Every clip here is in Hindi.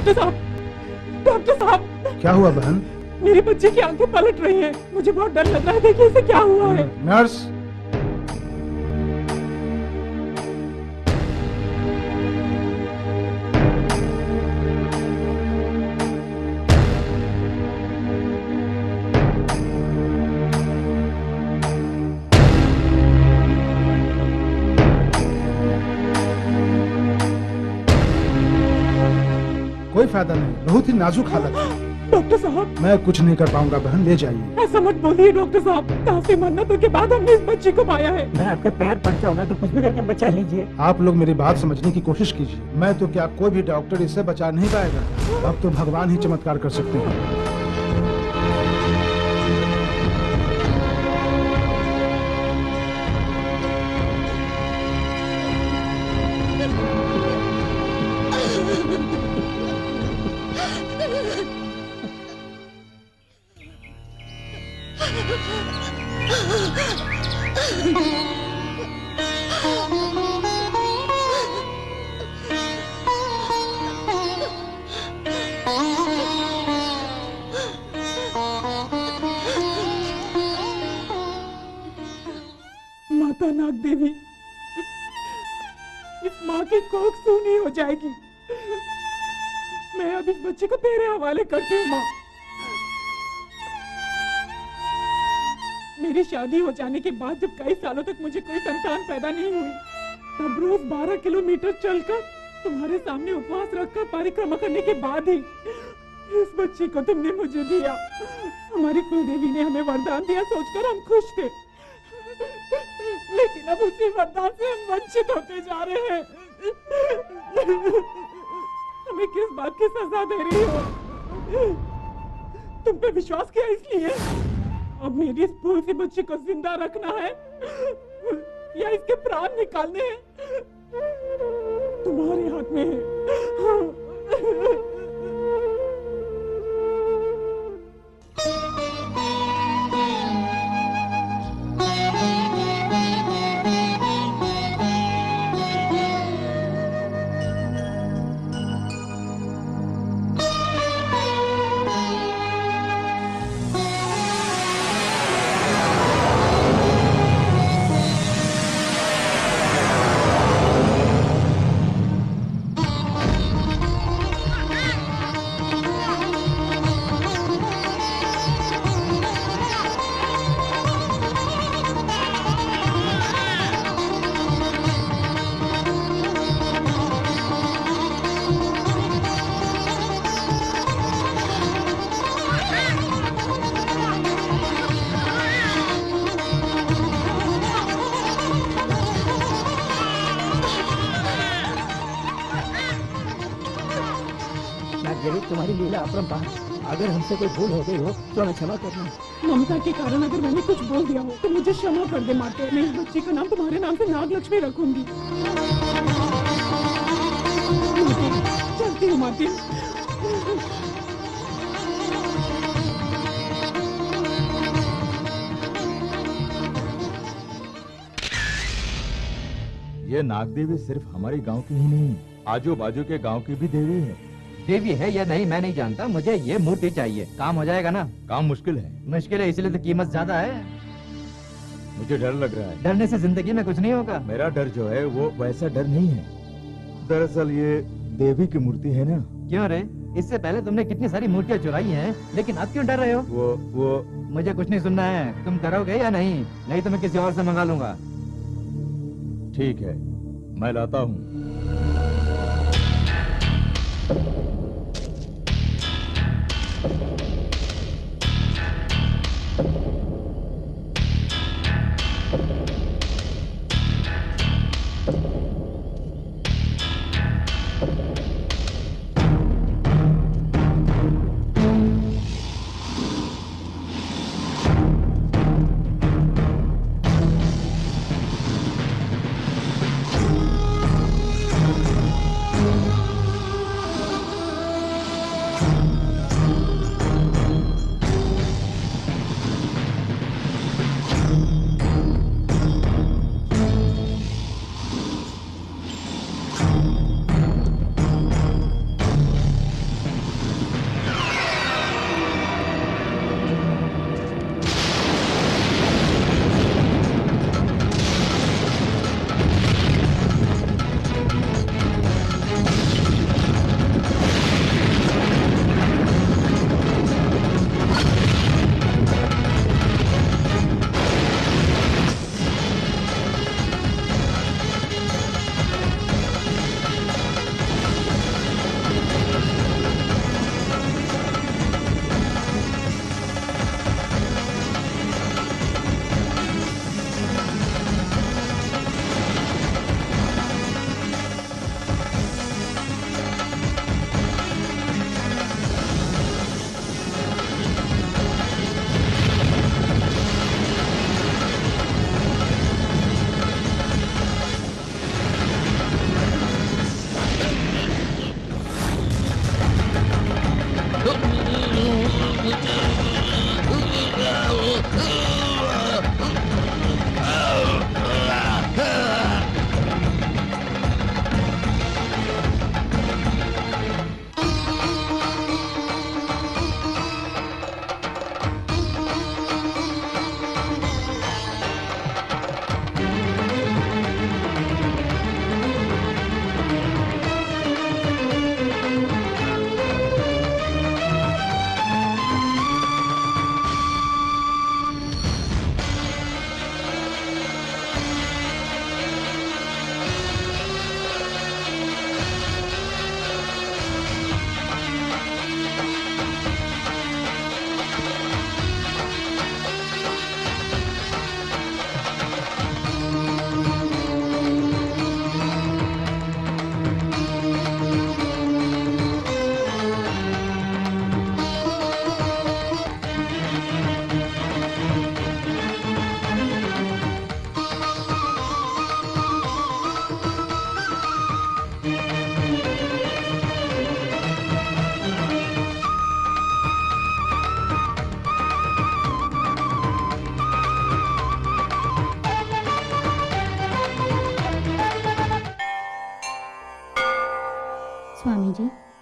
डॉक्टर साहब, डॉक्टर साहब। क्या हुआ बहन? मेरे बच्चे की आंखें पलट रही हैं। मुझे बहुत डर लग रहा है। देखिए इसे क्या हुआ है। नर्स। कोई फायदा नहीं, बहुत ही नाजुक हालत है। डॉक्टर साहब, मैं कुछ नहीं कर पाऊंगा बहन, ले जाइए। ऐसा मत बोलिए डॉक्टर साहब। काफी मन्नतों के बाद हमने इस बच्ची को पाया है। मैं आपके पैर पड़ता हूँ ना, तो कुछ भी करके बचा लीजिए। आप लोग मेरी बात समझने की कोशिश कीजिए। मैं तो क्या, कोई भी डॉक्टर इसे बचा नहीं पाएगा। अब तो भगवान ही चमत्कार कर सकते हैं। माता नाग देवी, इस माँ की कोख सूनी हो जाएगी। मैं अब इस बच्चे को तेरे हवाले करती हूँ माँ। मेरी शादी हो जाने के बाद जब कई सालों तक मुझे कोई संतान पैदा नहीं हुई, तब रोज 12 किलोमीटर चलकर तुम्हारे सामने उपवास रखकर परिक्रमा करने के बाद ही इस बच्ची को तुमने मुझे दिया। हमारी कुलदेवी ने हमें वरदान दिया सोचकर हम खुश थे, लेकिन अब उसी वरदान से हम वंचित होते जा रहे हैं। हमें किस बात की सजा दे रही हो? तुम पे विश्वास किया इसलिए? अब मेरी इस भूल से बच्चे को जिंदा रखना है या इसके प्राण निकालने हैं, तुम्हारे हाथ में है। तुम्हारी लीला अपरंपार। अगर हमसे कोई भूल हो गई हो तो हमें क्षमा करना। ममता के कारण अगर मैंने कुछ बोल दिया हो तो मुझे क्षमा कर दे माते। मैं इस बच्ची का नाम तुम्हारे नाम से नागलक्ष्मी रखूंगी। चलती हूँ माते। ये नाग देवी सिर्फ हमारे गांव की ही नहीं, आजू बाजू के गांव की भी देवी है। देवी है या नहीं मैं नहीं जानता, मुझे ये मूर्ति चाहिए। काम हो जाएगा ना? काम मुश्किल है। मुश्किल है इसलिए तो कीमत ज्यादा है। मुझे डर लग रहा है। डरने से जिंदगी में कुछ नहीं होगा। मेरा डर जो है वो वैसा डर नहीं है। दरअसल ये देवी की मूर्ति है ना। क्यों रे? इससे पहले तुमने कितनी सारी मूर्तियाँ चुराई हैं, लेकिन अब क्यों डर रहे हो? वो मुझे कुछ नहीं सुनना है। तुम करोगे या नहीं? नहीं तो मैं किसी और से मंगा लूंगा। ठीक है, मैं लाता हूँ।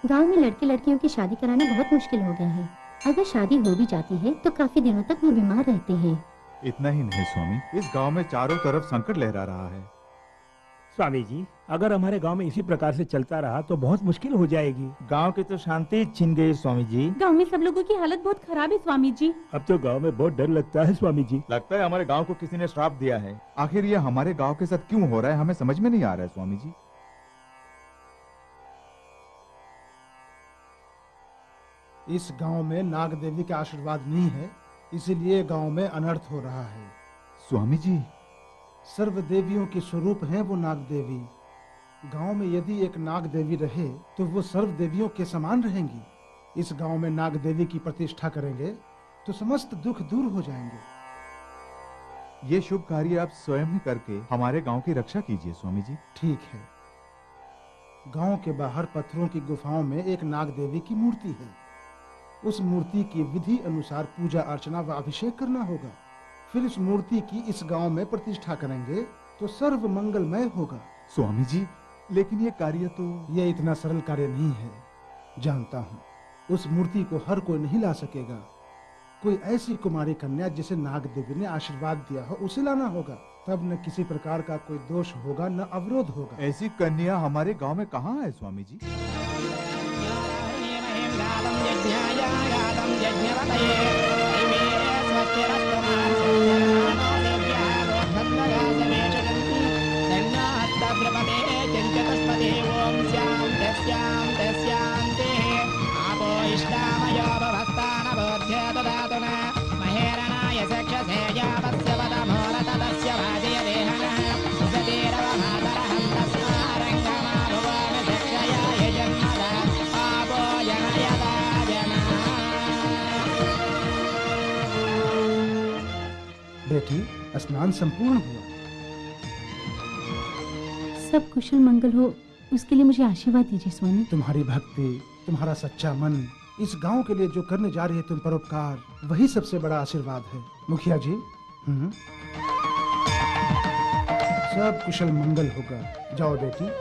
गांव में लड़के लड़कियों की शादी कराना बहुत मुश्किल हो गया है। अगर शादी हो भी जाती है तो काफी दिनों तक वो बीमार रहते हैं। इतना ही नहीं स्वामी, इस गांव में चारों तरफ संकट लहरा रहा है। स्वामी जी, अगर हमारे गांव में इसी प्रकार से चलता रहा तो बहुत मुश्किल हो जाएगी। गांव की तो शांति छिन गई स्वामी जी। गांव में सब लोगों की हालत बहुत खराब है स्वामी जी। अब तो गांव में बहुत डर लगता है स्वामी जी। लगता है हमारे गांव को किसी ने श्राप दिया है। आखिर ये हमारे गांव के साथ क्यों हो रहा है, हमें समझ में नहीं आ रहा है स्वामी जी। इस गांव में नाग देवी का आशीर्वाद नहीं है, इसीलिए गांव में अनर्थ हो रहा है। स्वामी जी, सर्व देवियों की स्वरूप है वो नाग देवी। गांव में यदि एक नाग देवी रहे तो वो सर्व देवियों के समान रहेंगी। इस गांव में नाग देवी की प्रतिष्ठा करेंगे तो समस्त दुख दूर हो जाएंगे। ये शुभ कार्य आप स्वयं ही करके हमारे गांव की रक्षा कीजिए स्वामी जी। ठीक है। गांव के बाहर पत्थरों की गुफाओं में एक नाग देवी की मूर्ति है। उस मूर्ति की विधि अनुसार पूजा अर्चना व अभिषेक करना होगा। फिर इस मूर्ति की इस गांव में प्रतिष्ठा करेंगे तो सर्व मंगलमय होगा। स्वामी जी, लेकिन ये कार्य तो... यह इतना सरल कार्य नहीं है, जानता हूँ। उस मूर्ति को हर कोई नहीं ला सकेगा। कोई ऐसी कुमारी कन्या जिसे नाग देवी ने आशीर्वाद दिया हो उसे लाना होगा। तब न किसी प्रकार का कोई दोष होगा न अवरोध होगा। ऐसी कन्या हमारे गांव में कहाँ है स्वामी जी? बेटी, स्नान संपूर्ण हुआ। सब कुशल मंगल हो उसके लिए मुझे आशीर्वाद दीजिए स्वामी। तुम्हारी भक्ति, तुम्हारा सच्चा मन, इस गांव के लिए जो करने जा रही है तुम परोपकार, वही सबसे बड़ा आशीर्वाद है। मुखिया जी, सब कुशल मंगल होगा। जाओ बेटी।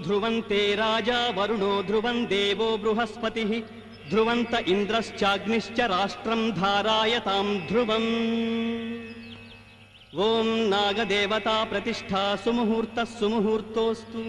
ध्रुवन्ते राजा वरुणो ध्रुवं देवो बृहस्पतिः ध्रुवन्त इन्द्रश्चाग्निश्च राष्ट्रं धारायतां ध्रुवम् ॐ नागदेवता प्रतिष्ठा सुमुहूर्तः सुमुहूर्तोऽस्तु।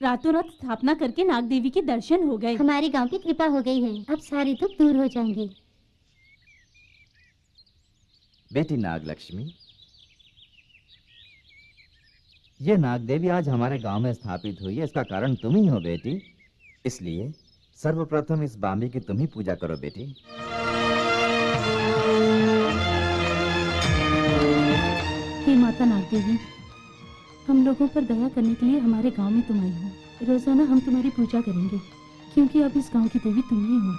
रातों रात स्थापना करके नाग देवी के दर्शन हो गए। हमारे गांव की कृपा हो गई है, अब सारे दुख दूर हो जाएंगे। बेटी नाग लक्ष्मी, ये नाग देवी आज हमारे गांव में स्थापित हुई है, इसका कारण तुम ही हो बेटी। इसलिए सर्वप्रथम इस बाम्बी की तुम ही पूजा करो बेटी। हे माता नाग देवी, हम लोगों पर दया करने के लिए हमारे गांव में तुम आई हो। रोजाना हम तुम्हारी पूजा करेंगे, क्योंकि अब इस गांव की देवी तुम ही हो।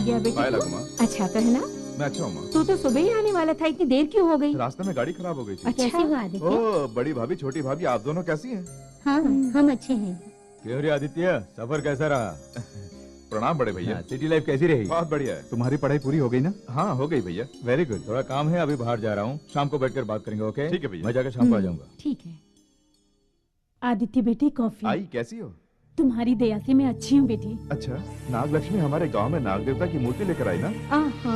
गया बेटा बाय तू? लगमा। अच्छा तो है ना? मैं अच्छा हूँ माँ। तू तो सुबह ही आने वाला था, इतनी देर क्यों हो गई? रास्ते में गाड़ी खराब हो गई थी। अच्छा। कैसे हो आदित्य? ओ बड़ी भाभी छोटी भाभी आप दोनों कैसी हैं? हाँ हम अच्छे हैं। क्यों रे आदित्य, सफर कैसा रहा? प्रणाम बड़े भैया। सिटी लाइफ कैसी रही? बहुत बढ़िया है। तुम्हारी पढ़ाई पूरी हो गई ना? हाँ हो गई भैया। Very good. थोड़ा काम है, अभी बाहर जा रहा हूँ, शाम को बैठकर बात करेंगे। ओके ठीक है भैया। मैं जाकर शाम को आ जाऊंगा। ठीक है। आदित्य बेटी कॉफी। आई कैसी हो? तुम्हारी दया से मैं अच्छी हूँ बेटी। अच्छा, नाग लक्ष्मी हमारे गांव में नाग देवता की मूर्ति लेकर आई ना? आहा,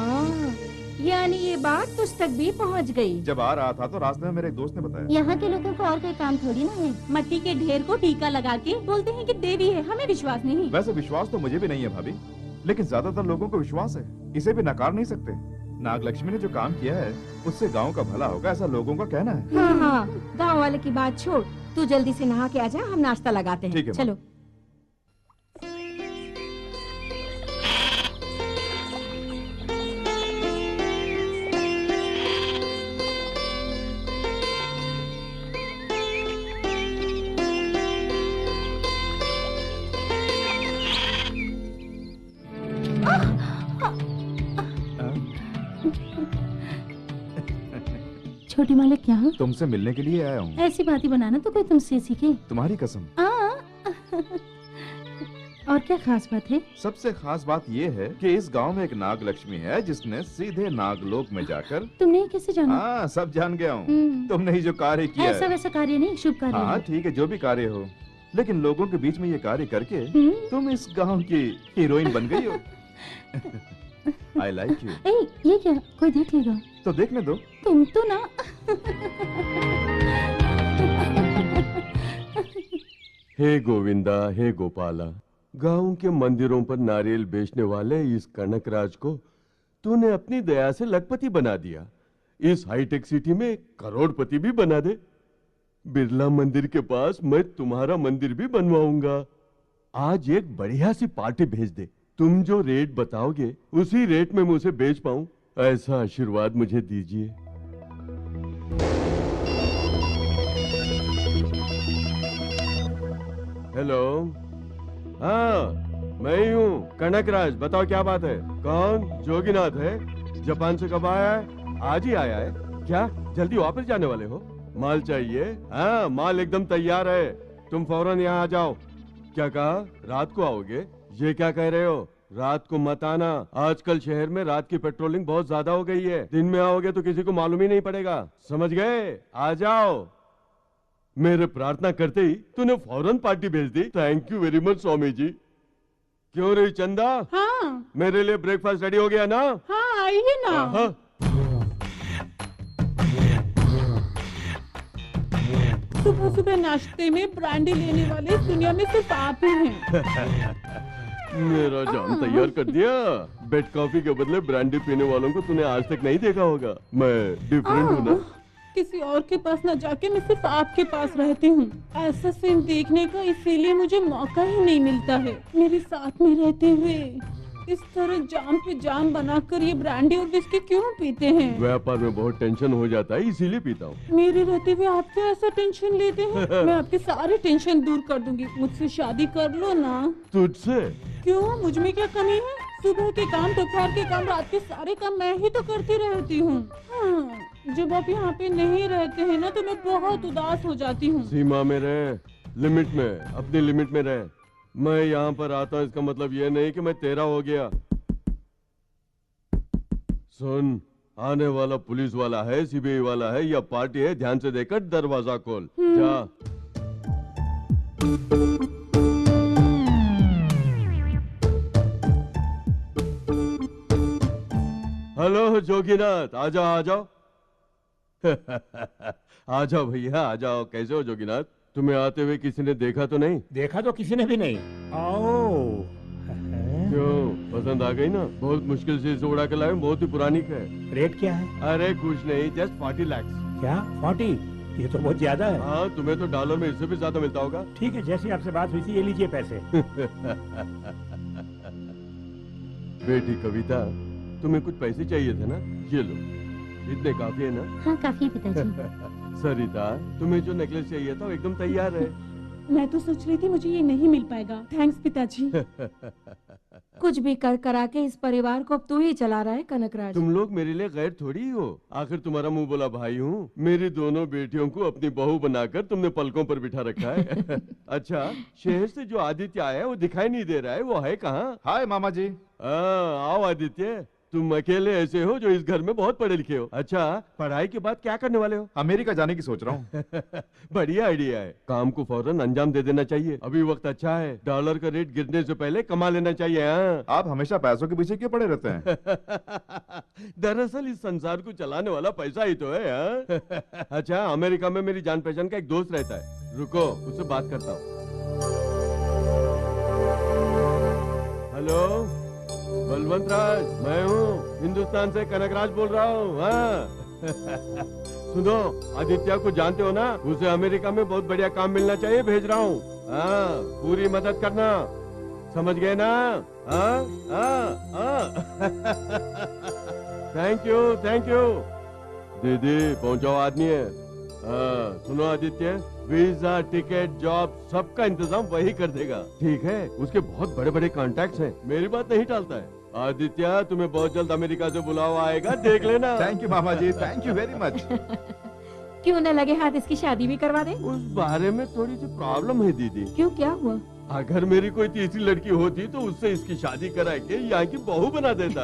यानी ये बात तुझ तक भी पहुँच गई। जब आ रहा था तो रास्ते में मेरे एक दोस्त ने बताया। यहाँ के लोगों को और कोई काम थोड़ी ना है। मट्टी के ढेर को टीका लगा के बोलते हैं कि देवी है, हमें विश्वास नहीं। वैसे विश्वास तो मुझे भी नहीं है भाभी, लेकिन ज्यादातर लोगों को विश्वास है, इसे भी नकार नहीं सकते। नाग लक्ष्मी ने जो काम किया है उससे गांव का भला होगा, ऐसा लोगों का कहना है। हाँ हाँ, गांव वाले की बात छोड़, तू जल्दी से नहा के आ जा, हम नाश्ता लगाते हैं। ठीक है माँ। चलो। छोटी मालिक यहाँ? तुमसे मिलने के लिए आया हूँ। ऐसी बातें बनाना तो कोई तुमसे सीखे। तुम्हारी कसम। और क्या खास बात है? सबसे खास बात ये है कि इस गांव में एक नाग लक्ष्मी है जिसने सीधे नागलोक में जाकर। तुमने ये कैसे जाना? हाँ सब जान गया हूँ। तुमने ही जो कार्य किया ऐसा है। वैसा कार्य नहीं, शुभ कार्य हाँ है। ठीक है, जो भी कार्य हो, लेकिन लोगों के बीच में ये कार्य करके तुम इस गांव की हीरोइन बन गई हो। I like you. ए, ये क्या? कोई देख लेगा तो देखने दो। तुम तो ना। हे गोविंदा, हे गोपाला, गांव के मंदिरों पर नारियल बेचने वाले इस कनकराज को तूने अपनी दया से लखपति बना दिया। इस हाईटेक सिटी में करोड़पति भी बना दे। बिरला मंदिर के पास मैं तुम्हारा मंदिर भी बनवाऊंगा। आज एक बढ़िया सी पार्टी भेज दे। तुम जो रेट बताओगे उसी रेट में मैं उसे बेच पाऊं, ऐसा आशीर्वाद मुझे दीजिए। हेलो, हाँ मैं ही हूँ, कनकराज। बताओ क्या बात है? कौन? जोगीनाथ है? जापान से कब आया है? आज ही आया है क्या? जल्दी वापस जाने वाले हो? माल चाहिए? हाँ माल एकदम तैयार है, तुम फौरन यहाँ आ जाओ। क्या कहा? रात को आओगे? ये क्या कह रहे हो? रात को मत आना, आजकल शहर में रात की पेट्रोलिंग बहुत ज्यादा हो गई है। दिन में आओगे तो किसी को मालूम ही नहीं पड़ेगा, समझ गए? आ जाओ। मेरे प्रार्थना करते ही तूने फौरन पार्टी भेज दी। Thank you very much Swami ji. क्यों रही चंदा? हाँ मेरे लिए ब्रेकफास्ट रेडी हो गया ना? हाँ आइए ना। हाँ। सुबह सुबह नाश्ते में ब्रांडी लेने वाले इस दुनिया में सिर्फ आप ही हैं। मेरा जाम तैयार कर दिया। बेड कॉफी के बदले ब्रांडी पीने वालों को तूने आज तक नहीं देखा होगा। मैं डिफरेंट हूँ ना? किसी और के पास न जाके मैं सिर्फ आपके पास रहती हूँ। ऐसा सीन देखने का इसीलिए मुझे मौका ही नहीं मिलता है। मेरे साथ में रहते हुए इस तरह जाम पे जाम बनाकर ये ब्रांडी और विस्की क्यों पीते हैं? व्यापार में बहुत टेंशन हो जाता है, इसीलिए पीता हूँ। मेरे रहते हुए आप क्या ऐसा टेंशन लेते हैं? मैं आपके सारे टेंशन दूर कर दूंगी। मुझसे शादी कर लो ना। तुझसे? क्यों, मुझ में क्या कमी है? सुबह के काम, दोपहर के काम, रात के सारे काम मैं ही तो करती रहती हूँ। हाँ, जब आप यहाँ पे नहीं रहते हैं ना तो मैं बहुत उदास हो जाती हूँ। सीमा में रह, लिमिट में, अपनी लिमिट में रह। मैं यहाँ पर आता हूँ इसका मतलब ये नहीं कि मैं तेरा हो गया। सुन, आने वाला पुलिस वाला है, सीबीआई वाला है या पार्टी है, ध्यान से देखकर दरवाजा खोल। जा। हेलो जोगीनाथ, आ जाओ आ जाओ। आ जाओ भैया आ जाओ। कैसे हो जोगीनाथ? तुम्हें आते हुए किसी ने देखा तो नहीं? देखा तो किसी ने भी नहीं। आओ। क्यों, पसंद आ गई ना? बहुत मुश्किल से इसे उड़ा के लाए, बहुत ही पुरानी है। रेट क्या है? अरे कुछ नहीं, जस्ट 40 लाख। क्या 40? ये तो बहुत ज्यादा है। हाँ, तुम्हें तो डॉलर में इससे भी ज्यादा मिलता होगा। ठीक है, जैसी आपसे बात हुई थी, ये लीजिए पैसे। बेटी कविता, तुम्हें कुछ पैसे चाहिए थे ना? ये लो, इतने काफी है ना? हाँ काफी पिताजी। सरिता, तुम्हें जो नेकलेस चाहिए था वो एकदम तैयार है। मैं तो सोच रही थी मुझे ये नहीं मिल पाएगा। थैंक्स पिताजी। कुछ भी कर करा के इस परिवार को अब तू ही चला रहा है कनकराज। तुम लोग मेरे लिए गैर थोड़ी हो। आखिर तुम्हारा मुंह बोला भाई हूँ। मेरी दोनों बेटियों को अपनी बहू बनाकर तुमने पलकों पर बिठा रखा है। अच्छा, शहर से जो आदित्य आया है वो दिखाई नहीं दे रहा है, वो है कहाँ? हाय मामा जी। आओ आदित्य, तुम अकेले ऐसे हो जो इस घर में बहुत पढ़े लिखे हो। अच्छा, पढ़ाई के बाद क्या करने वाले हो? अमेरिका जाने की सोच रहा हूँ। बढ़िया आइडिया है। काम को फौरन अंजाम दे देना चाहिए। अभी वक्त अच्छा है, डॉलर का रेट गिरने से पहले कमा लेना चाहिए। हाँ? आप हमेशा पैसों के पीछे क्यों पड़े रहते हैं? दरअसल इस संसार को चलाने वाला पैसा ही तो है। हाँ? अच्छा, अमेरिका में मेरी जान पहचान का एक दोस्त रहता है, रुको उससे बात करता हूँ। हेलो बलवंत राज, मैं हूँ, हिंदुस्तान से कनकराज बोल रहा हूँ। हाँ। सुनो, आदित्य को जानते हो ना? उसे अमेरिका में बहुत बढ़िया काम मिलना चाहिए, भेज रहा हूँ। हाँ, पूरी मदद करना, समझ गए ना? हाँ हाँ हाँ। Thank you thank you. दीदी पहुंचाओ, आदमी है। हाँ, सुनो आदित्य, वीजा, टिकट, जॉब सबका इंतजाम वही कर देगा, ठीक है? उसके बहुत बड़े बड़े कॉन्टैक्ट्स हैं, मेरी बात नहीं टालता है। आदित्य, तुम्हें बहुत जल्द अमेरिका से बुलावा आएगा, देख लेना। थैंक यू मामा जी, थैंक यू वेरी मच। क्यों न लगे हाथ इसकी शादी भी करवा दे? उस बारे में थोड़ी सी प्रॉब्लम है दीदी। क्यों, क्या हुआ? अगर मेरी कोई तीसरी लड़की होती तो उससे इसकी शादी करा के यहाँ की बहू बना देता।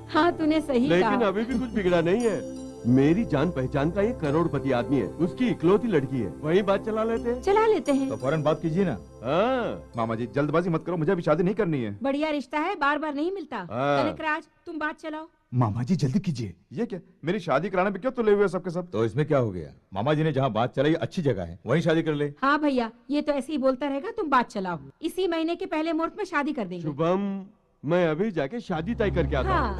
हाँ तूने सही कहा। लेकिन अभी भी कुछ बिगड़ा नहीं है। मेरी जान पहचान का एक करोड़पति आदमी है, उसकी इकलौती लड़की है, वही बात चला लेते हैं। तो फौरन बात कीजिए ना। हाँ। मामा जी जल्दबाजी मत करो, मुझे अभी शादी नहीं करनी है। बढ़िया रिश्ता है, बार बार नहीं मिलता। हाँ। कनकराज, तुम बात चलाओ। मामा जी जल्दी कीजिए। ये क्या, मेरी शादी कराने पे क्यों तुले हुए सबके सब? तो इसमें क्या हो गया? मामा जी ने जहाँ बात चलाई अच्छी जगह है, वहीं शादी कर ले। हाँ भैया, ये तो ऐसे ही बोलता रहेगा, तुम बात चलाओ। इसी महीने के पहले मुहूर्त में शादी कर देंगे। शुभम, मैं अभी जाके शादी तय करके आता हूँ।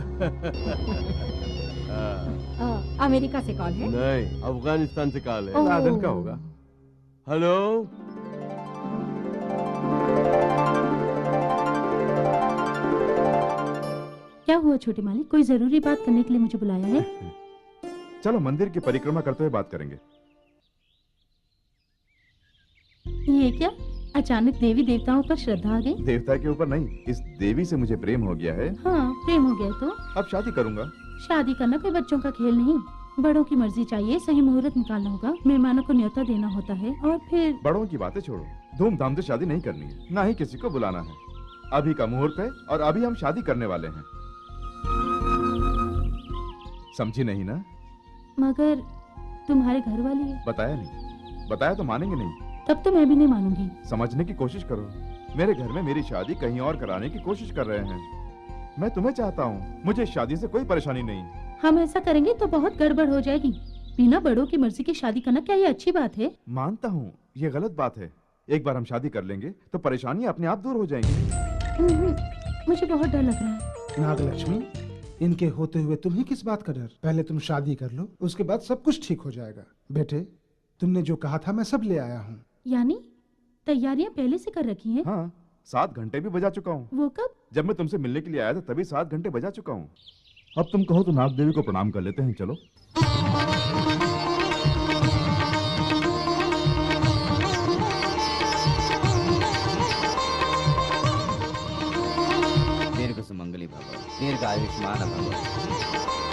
अमेरिका से कॉल है? नहीं, अफगानिस्तान से कॉल है। लादेन का होगा। हेलो, क्या हुआ छोटे मालिक, कोई जरूरी बात करने के लिए मुझे बुलाया है? चलो मंदिर की परिक्रमा करते हुए बात करेंगे। ये क्या, अचानक देवी देवताओं पर श्रद्धा आ गई? देवता के ऊपर नहीं, इस देवी से मुझे प्रेम हो गया है। हाँ, प्रेम हो गया तो अब शादी करूंगा। शादी करना कोई बच्चों का खेल नहीं, बड़ों की मर्जी चाहिए, सही मुहूर्त निकालना होगा, मेहमानों को न्योता देना होता है, और फिर बड़ों की बातें छोड़ो, धूमधाम से शादी नहीं करनी है, ना ही किसी को बुलाना है। अभी का मुहूर्त है और अभी हम शादी करने वाले हैं, समझी नहीं ना? मगर तुम्हारे घर वाले हैं। बताया नहीं, बताया तो मानेंगे नहीं। तब तो मैं भी नहीं मानूंगी। समझने की कोशिश करो, मेरे घर में मेरी शादी कहीं और कराने की कोशिश कर रहे हैं। मैं तुम्हें चाहता हूँ, मुझे शादी से कोई परेशानी नहीं। हम ऐसा करेंगे तो बहुत गड़बड़ हो जाएगी। बिना बड़ों की मर्जी की शादी करना क्या ये अच्छी बात है? मानता हूँ ये गलत बात है। एक बार हम शादी कर लेंगे तो परेशानी अपने आप दूर हो जाएंगी। मुझे बहुत डर लग रहा है। नागलक्ष्मी, इनके होते हुए तुम्हें किस बात का डर? पहले तुम शादी कर लो, उसके बाद सब कुछ ठीक हो जाएगा। बेटे, तुमने जो कहा था मैं सब ले आया हूँ। यानी तैयारियां पहले से कर रखी हैं? हाँ, 7 घंटे भी बजा चुका हूँ। वो कब? जब मैं तुमसे मिलने के लिए आया था तभी 7 घंटे बजा चुका हूँ। अब तुम कहो तो नाग देवी को प्रणाम कर लेते हैं, चलो। दीर्घ सुमंगली भव, दीर्घ आयुष्मान भव।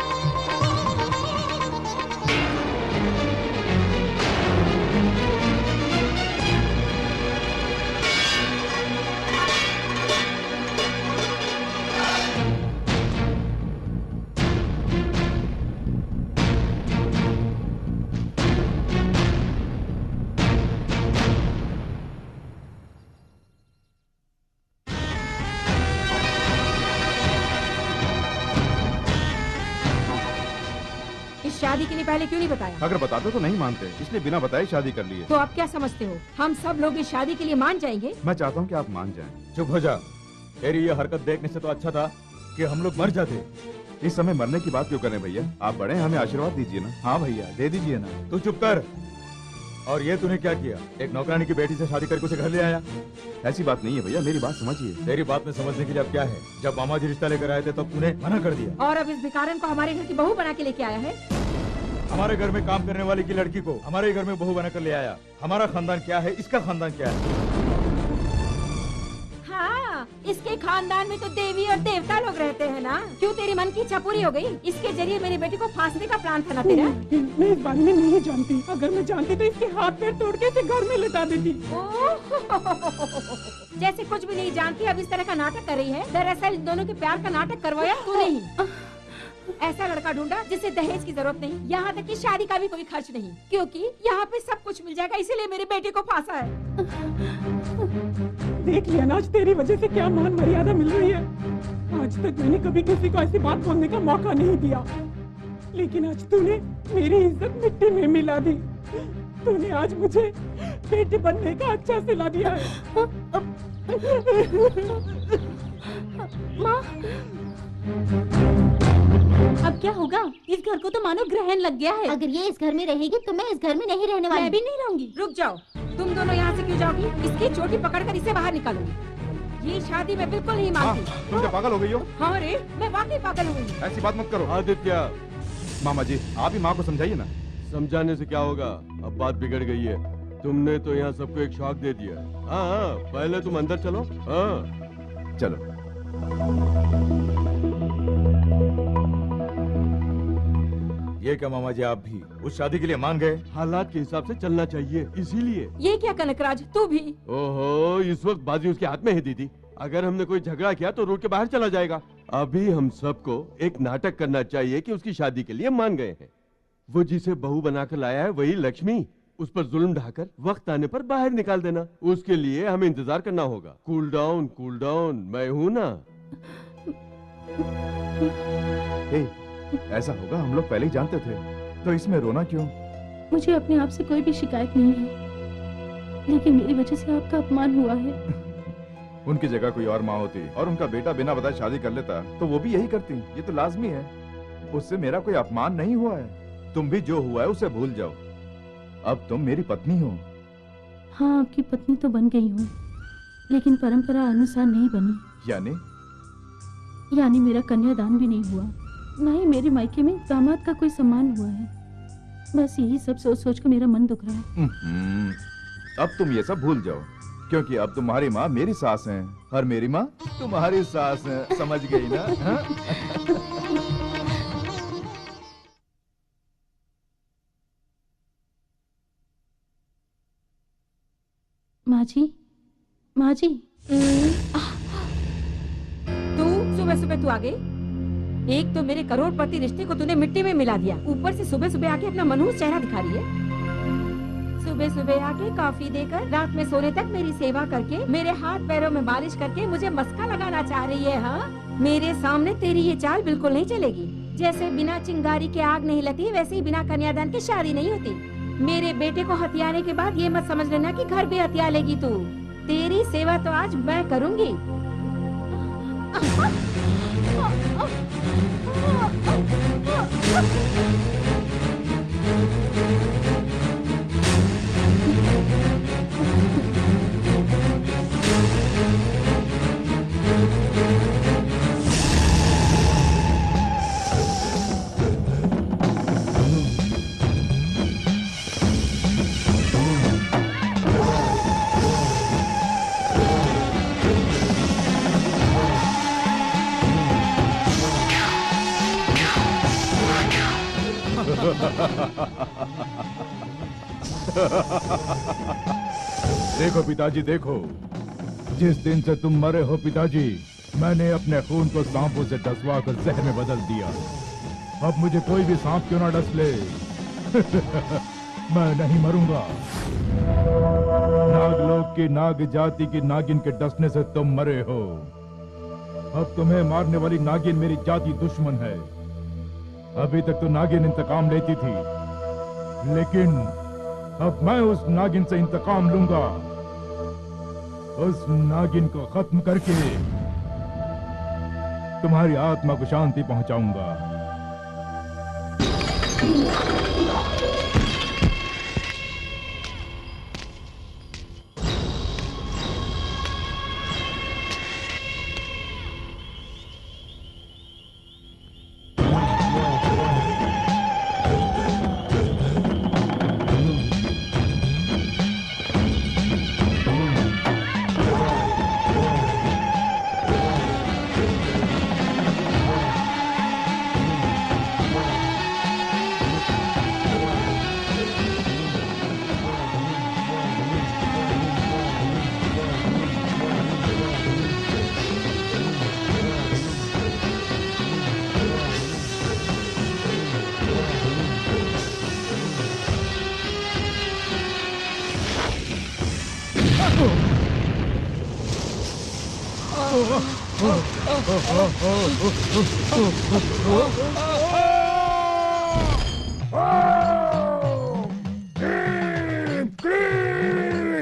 शादी के लिए पहले क्यों नहीं बताया? अगर बताते तो नहीं मानते, इसलिए बिना बताए शादी कर लिए। तो आप क्या समझते हो, हम सब लोग इस शादी के लिए मान जाएंगे? मैं चाहता हूँ कि आप मान जाएं। चुप हो जा। तेरी ये हरकत देखने से तो अच्छा था कि हम लोग मर जाते। इस समय मरने की बात क्यों करें भैया? आप बड़े हैं, हमें आशीर्वाद दीजिए ना। हाँ भैया, दे दीजिए ना। तू चुप कर। और ये तूने क्या किया? एक नौकरानी की बेटी से शादी करके उसे घर ले आया? ऐसी बात नहीं है भैया, मेरी बात समझिए। तेरी बात में समझने के लिए अब क्या है? जब मामा जी रिश्ता लेकर आए थे तब तूने मना कर दिया, और अब इस भिखारन को हमारे घर की बहू बना के लेके आया है। हमारे घर में काम करने वाली की लड़की को हमारे घर में बहू बनाकर ले आया। हमारा खानदान क्या है, इसका खानदान क्या है? हाँ, इसके खानदान में तो देवी और देवता लोग रहते हैं ना। क्यों तेरी मन की इच्छा पूरी हो गई? इसके जरिए मेरी बेटी को फांसने का प्लान था ना तेरा? मैं इस बारे में नहीं जानती। अगर मैं जानती तो इसके हाथ पैर तोड़ के इसे घर में लेटा देती। जैसे कुछ भी नहीं जानती, अब इस तरह का नाटक कर रही है। दरअसल इन दोनों के प्यार का नाटक करवाया तूने ही। ऐसा लड़का ढूंढा जिससे दहेज की जरूरत नहीं, यहाँ तक कि शादी का भी कोई खर्च नहीं, क्योंकि यहाँ पे सब कुछ मिल जाएगा, इसीलिए मेरे बेटे को फांसा है। देख लिया ना, आज तेरी वजह से क्या मान मर्यादा मिल रही है। आज तक मैंने कभी किसी को ऐसी बात बोलने का मौका नहीं दिया, लेकिन आज तूने मेरी इज्जत मिट्टी में मिला दी। तूने आज मुझे बेटी बनने का अच्छा सिला दिया है। माँ, अब क्या होगा? इस घर को तो मानो ग्रहण लग गया है। अगर ये इस घर में रहेगी तो मैं इस घर में नहीं रहने वाली। मैं भी नहीं रहूंगी। रुक जाओ, तुम दोनों यहाँ से क्यों जाओगी? इसकी चोटी पकड़कर इसे बाहर निकालूंगी। ये शादी मैं बिल्कुल नहीं मानती। तुम क्या पागल हो गई हो? हाँ रे, मैं वाकई पागल हो गई। ऐसी बात मत करो। आदित्य, मामा जी आप ही माँ को समझाइए ना। समझाने से क्या होगा, अब बात बिगड़ गई है। तुमने तो यहाँ सबको एक शॉक दे दिया। हाँ, पहले तुम अंदर चलो। हाँ चलो। ये क्या मामा जी, आप भी उस शादी के लिए मान गए? हालात के हिसाब से चलना चाहिए, इसीलिए। ये क्या कनकराज, तू भी? ओहो, इस वक्त बाजी उसके हाथ में है दीदी। अगर हमने कोई झगड़ा किया तो रोड के बाहर चला जाएगा। अभी हम सबको एक नाटक करना चाहिए कि उसकी शादी के लिए मान गए हैं। वो जिसे बहू बनाकर लाया है वही लक्ष्मी, उस पर जुल्म ढाकर वक्त आने पर बाहर निकाल देना। उसके लिए हमें इंतजार करना होगा। कूल डाउन, मैं हूँ ना। ऐसा होगा, हम लोग पहले ही जानते थे, तो इसमें रोना क्यों? मुझे अपने आप से कोई भी शिकायत नहीं है, लेकिन मेरी वजह से आपका अपमान हुआ है। उनकी जगह कोई और माँ होती और उनका बेटा बिना बताए शादी कर लेता तो वो भी यही करती। ये तो लाजमी है। उससे मेरा कोई अपमान नहीं हुआ है। तुम भी जो हुआ है उसे भूल जाओ। अब तुम मेरी पत्नी हो। हाँ, आपकी पत्नी तो बन गई हूँ, लेकिन परंपरा अनुसार नहीं बनी। यानी मेरा कन्यादान भी नहीं हुआ, ना ही मेरे मायके में दामाद का कोई सम्मान हुआ है। बस यही सब सोच सोच कर मेरा मन दुख रहा है। अब तुम ये सब भूल जाओ, क्योंकि अब तुम्हारी माँ मेरी सास है और मेरी माँ तुम्हारी सास है। समझ गई ना? हाँ? माँ जी, तू सुबह सुबह तू आ गई। एक तो मेरे करोड़पति रिश्ते को तूने मिट्टी में मिला दिया, ऊपर से सुबह सुबह आके अपना मनहूस चेहरा दिखा रही है। सुबह सुबह आके कॉफी देकर रात में सोने तक मेरी सेवा करके मेरे हाथ पैरों में मालिश करके मुझे मस्का लगाना चाह रही है। हाँ, मेरे सामने तेरी ये चाल बिल्कुल नहीं चलेगी। जैसे बिना चिंगारी के आग नहीं लगती, वैसे ही बिना कन्यादान के शादी नहीं होती। मेरे बेटे को हथियाने के बाद ये मत समझ लेना कि घर भी हथिया लेगी तू। तेरी सेवा तो आज मैं करूँगी। देखो पिताजी, देखो, जिस दिन से तुम मरे हो पिताजी, मैंने अपने खून को सांपों से डसवा कर जहर में बदल दिया। अब मुझे कोई भी सांप क्यों ना डस ले, मैं नहीं मरूंगा। नागलोक की नाग जाति की नागिन के डसने से तुम मरे हो। अब तुम्हें मारने वाली नागिन मेरी जाति दुश्मन है। अभी तक तो नागिन इंतकाम लेती थी, लेकिन अब मैं उस नागिन से इंतकाम लूंगा। उस नागिन को खत्म करके तुम्हारी आत्मा को शांति पहुंचाऊंगा।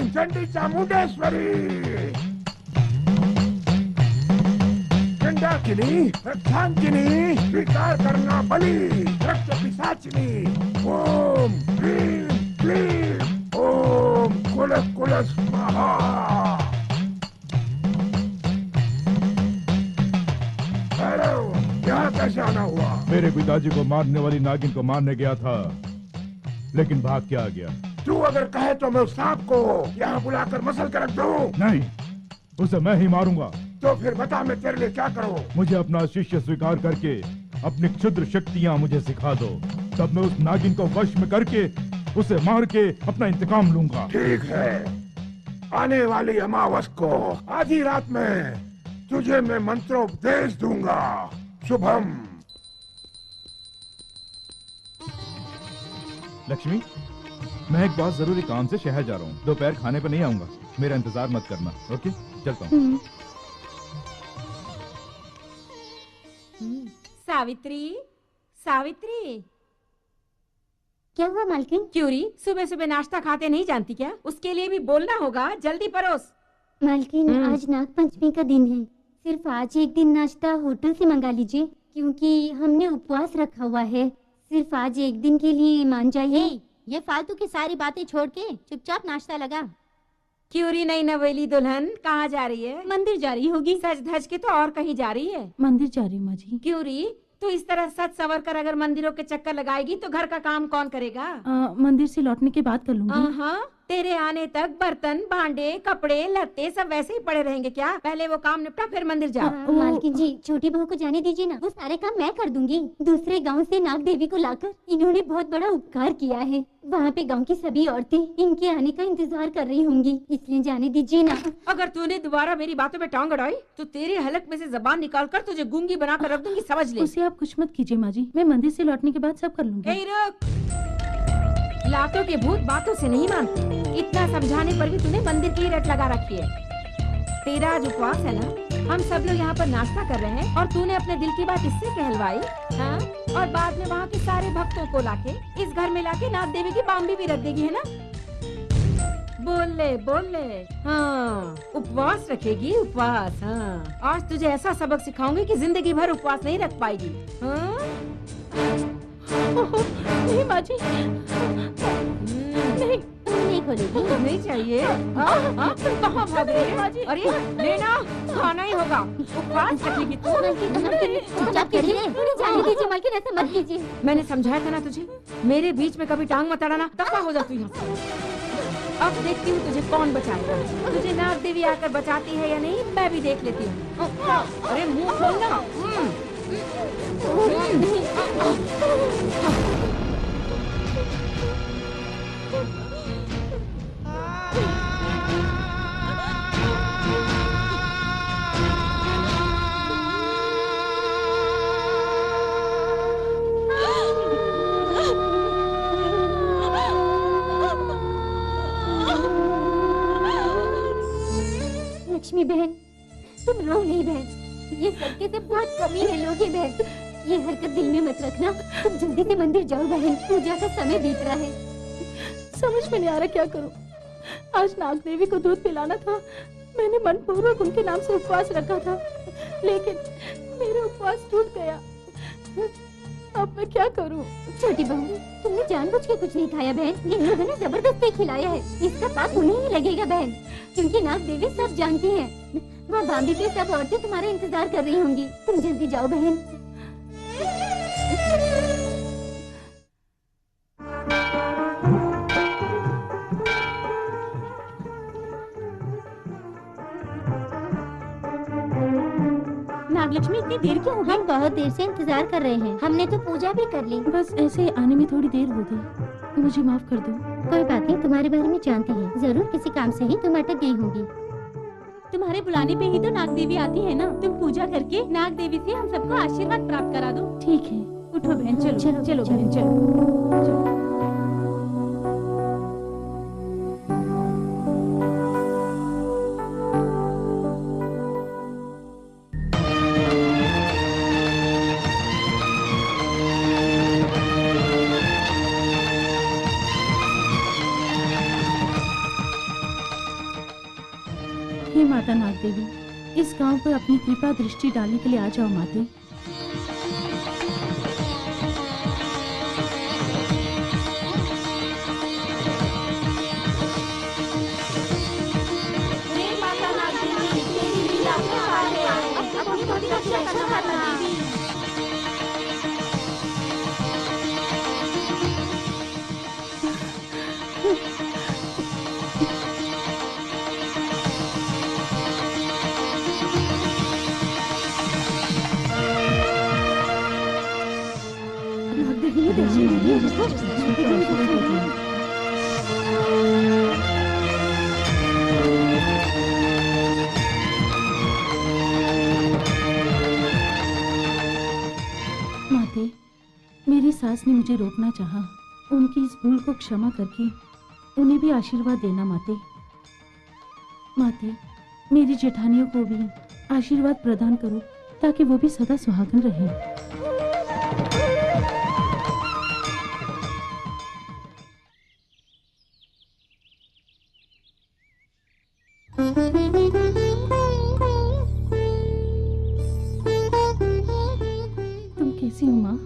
चंडी चामुंडेश्वरी, गंडाकिनी, रक्षांकिनी, स्वीकार करना बलि, रक्त पिशाचिनी, ओम क्लीं क्लीं, ओम कुलस कुलस स्वाहा। यहाँ कैसे आना हुआ? मेरे पिताजी को मारने वाली नागिन को मारने गया था, लेकिन भाग के आ गया। तू अगर कहे तो मैं उस सांप को यहाँ बुलाकर मसल कर रख दूं। नहीं, उसे मैं ही मारूंगा। तो फिर बता मैं तेरे लिए क्या करूं? मुझे अपना शिष्य स्वीकार करके अपनी क्षुद्र शक्तियाँ मुझे सिखा दो, तब मैं उस नागिन को वश में करके उसे मार के अपना इंतकाम लूंगा। ठीक है, आने वाली अमावस को आधी रात में तुझे मैं मंत्रोपदेश दूंगा। शुभम। लक्ष्मी, मैं एक बहुत जरूरी काम से शहर जा रहा हूँ। दोपहर खाने पर नहीं आऊंगा, मेरा इंतजार मत करना। ओके, चलता हूँ। सावित्री, सावित्री। क्या हुआ मालकिन? क्यूरी, सुबह सुबह नाश्ता खाते नहीं जानती क्या? उसके लिए भी बोलना होगा, जल्दी परोस। मालकिन, आज नाग पंचमी का दिन है, सिर्फ आज एक दिन नाश्ता होटल से मंगा लीजिए, क्योंकि हमने उपवास रखा हुआ है। सिर्फ आज एक दिन के लिए मान जाइए। ये फालतू की सारी बातें छोड़ के चुपचाप नाश्ता लगा। क्यूरी नई नवेली दुल्हन कहाँ जा रही है? मंदिर जा रही होगी। सज धज के तो और कहीं जा रही है। मंदिर जा रही हूँ माँ जी। क्यूरी, तो इस तरह सच सवर कर अगर मंदिरों के चक्कर लगाएगी तो घर का काम कौन करेगा? मंदिर से लौटने के बाद कर लूंगी। हाँ, तेरे आने तक बर्तन, भांडे, कपड़े, लत्ते सब वैसे ही पड़े रहेंगे क्या? पहले वो काम निपटा फिर मंदिर जा। मालकिन जी, छोटी बहू को जाने दीजिए ना, वो सारे काम मैं कर दूंगी। दूसरे गांव से नाग देवी को लाकर इन्होंने बहुत बड़ा उपकार किया है। वहाँ पे गांव की सभी औरतें इनके आने का इंतजार कर रही होंगी, इसलिए जाने दीजिए ना। अगर तूने दोबारा मेरी बातों में टांग अड़ाई तो तेरे हलक में से जबान निकाल कर तुझे गूंगी बना कर रख दूंगी, समझ ले। उसे आप कुछ मत कीजिए माँ जी, मैं मंदिर से लौटने के बाद सब कर लूंगी। लातों के भूत बातों से नहीं मानते। इतना समझाने पर भी तूने मंदिर की रट लगा रखी है। तेरा आज उपवास है ना, हम सब लोग यहाँ पर नाश्ता कर रहे हैं और तूने अपने दिल की बात इससे कहलवाई, हाँ? और बाद में वहाँ के सारे भक्तों को लाके इस घर में लाके नाग देवी की बाम्बी भी रख देगी, है ना? बोल ले। हाँ, उपवास रखेगी, उपवास। हाँ, आज तुझे ऐसा सबक सिखाऊंगी कि जिंदगी भर उपवास नहीं रख पाएगी। हाँ? नहीं माँ जी, नहीं खोलेगी। नहीं चाहिए। कहाँ भाग रही है? अरे लेना, खाना ही होगा। उपवास रखेगी तू। चुपचाप करिए, जाने दीजिए मालकिन, ऐसा मत कीजिए। मैंने समझाया था ना तुझे, मेरे बीच में कभी टांग मत अड़ाना, दफा हो जा तू यहाँ से। अब देखती हूँ तुझे कौन बचाएगा। तुझे नाग देवी आकर बचाती है या नहीं, मैं भी देख लेती हूँ। अरे मुंह खोलना। लक्ष्मी बहन, तुम रो नहीं बहन, ये सबके से बहुत कमी है लोग बहन। ये हरकत दिल में मत रखना। तुम जल्दी से मंदिर जाओ बहन, पूजा का समय बीत रहा है। समझ में नहीं आ रहा क्या करूं। आज नाग देवी को दूध पिलाना था, मैंने मनपूर्वक उनके नाम से उपवास रखा था, लेकिन मेरा उपवास टूट गया। अब मैं क्या करूं? छोटी बहू, तुमने जानबूझ के कुछ नहीं खाया बहन, इन लोगों ने जबरदस्ती खिलाया है। इसका पाप उन्हें ही लगेगा बहन, क्योंकि नाग देवी सब जानती हैं। वहाँ बाम्बी पे सब औरतें तुम्हारा इंतजार कर रही होंगी। तुम जल्दी जाओ बहन। नागलक्ष्मी, इतनी देर क्यों? हम बहुत देर से इंतजार कर रहे हैं। हमने तो पूजा भी कर ली। बस ऐसे ही आने में थोड़ी देर हो गई, मुझे माफ कर दो। कोई बात नहीं, तुम्हारे बारे में जानती है, जरूर किसी काम से ही तुम अटक गई होंगी। तुम्हारे बुलाने पे ही तो नाग देवी आती है ना। तुम पूजा करके नाग देवी से हम सबको आशीर्वाद प्राप्त करा दो। ठीक है, उठो बहन, चलो चलो, चलो चलो। बहन, चलो। हे माता नाग देवी, इस गांव पर अपनी कृपा दृष्टि डालने के लिए आ जाओ माते। माते, मेरी सास ने मुझे रोकना चाहा, उनकी इस भूल को क्षमा करके उन्हें भी आशीर्वाद देना माते। माते, मेरी जेठानियों को भी आशीर्वाद प्रदान करो ताकि वो भी सदा सुहागन रहे। तुम कैसी हो माँ?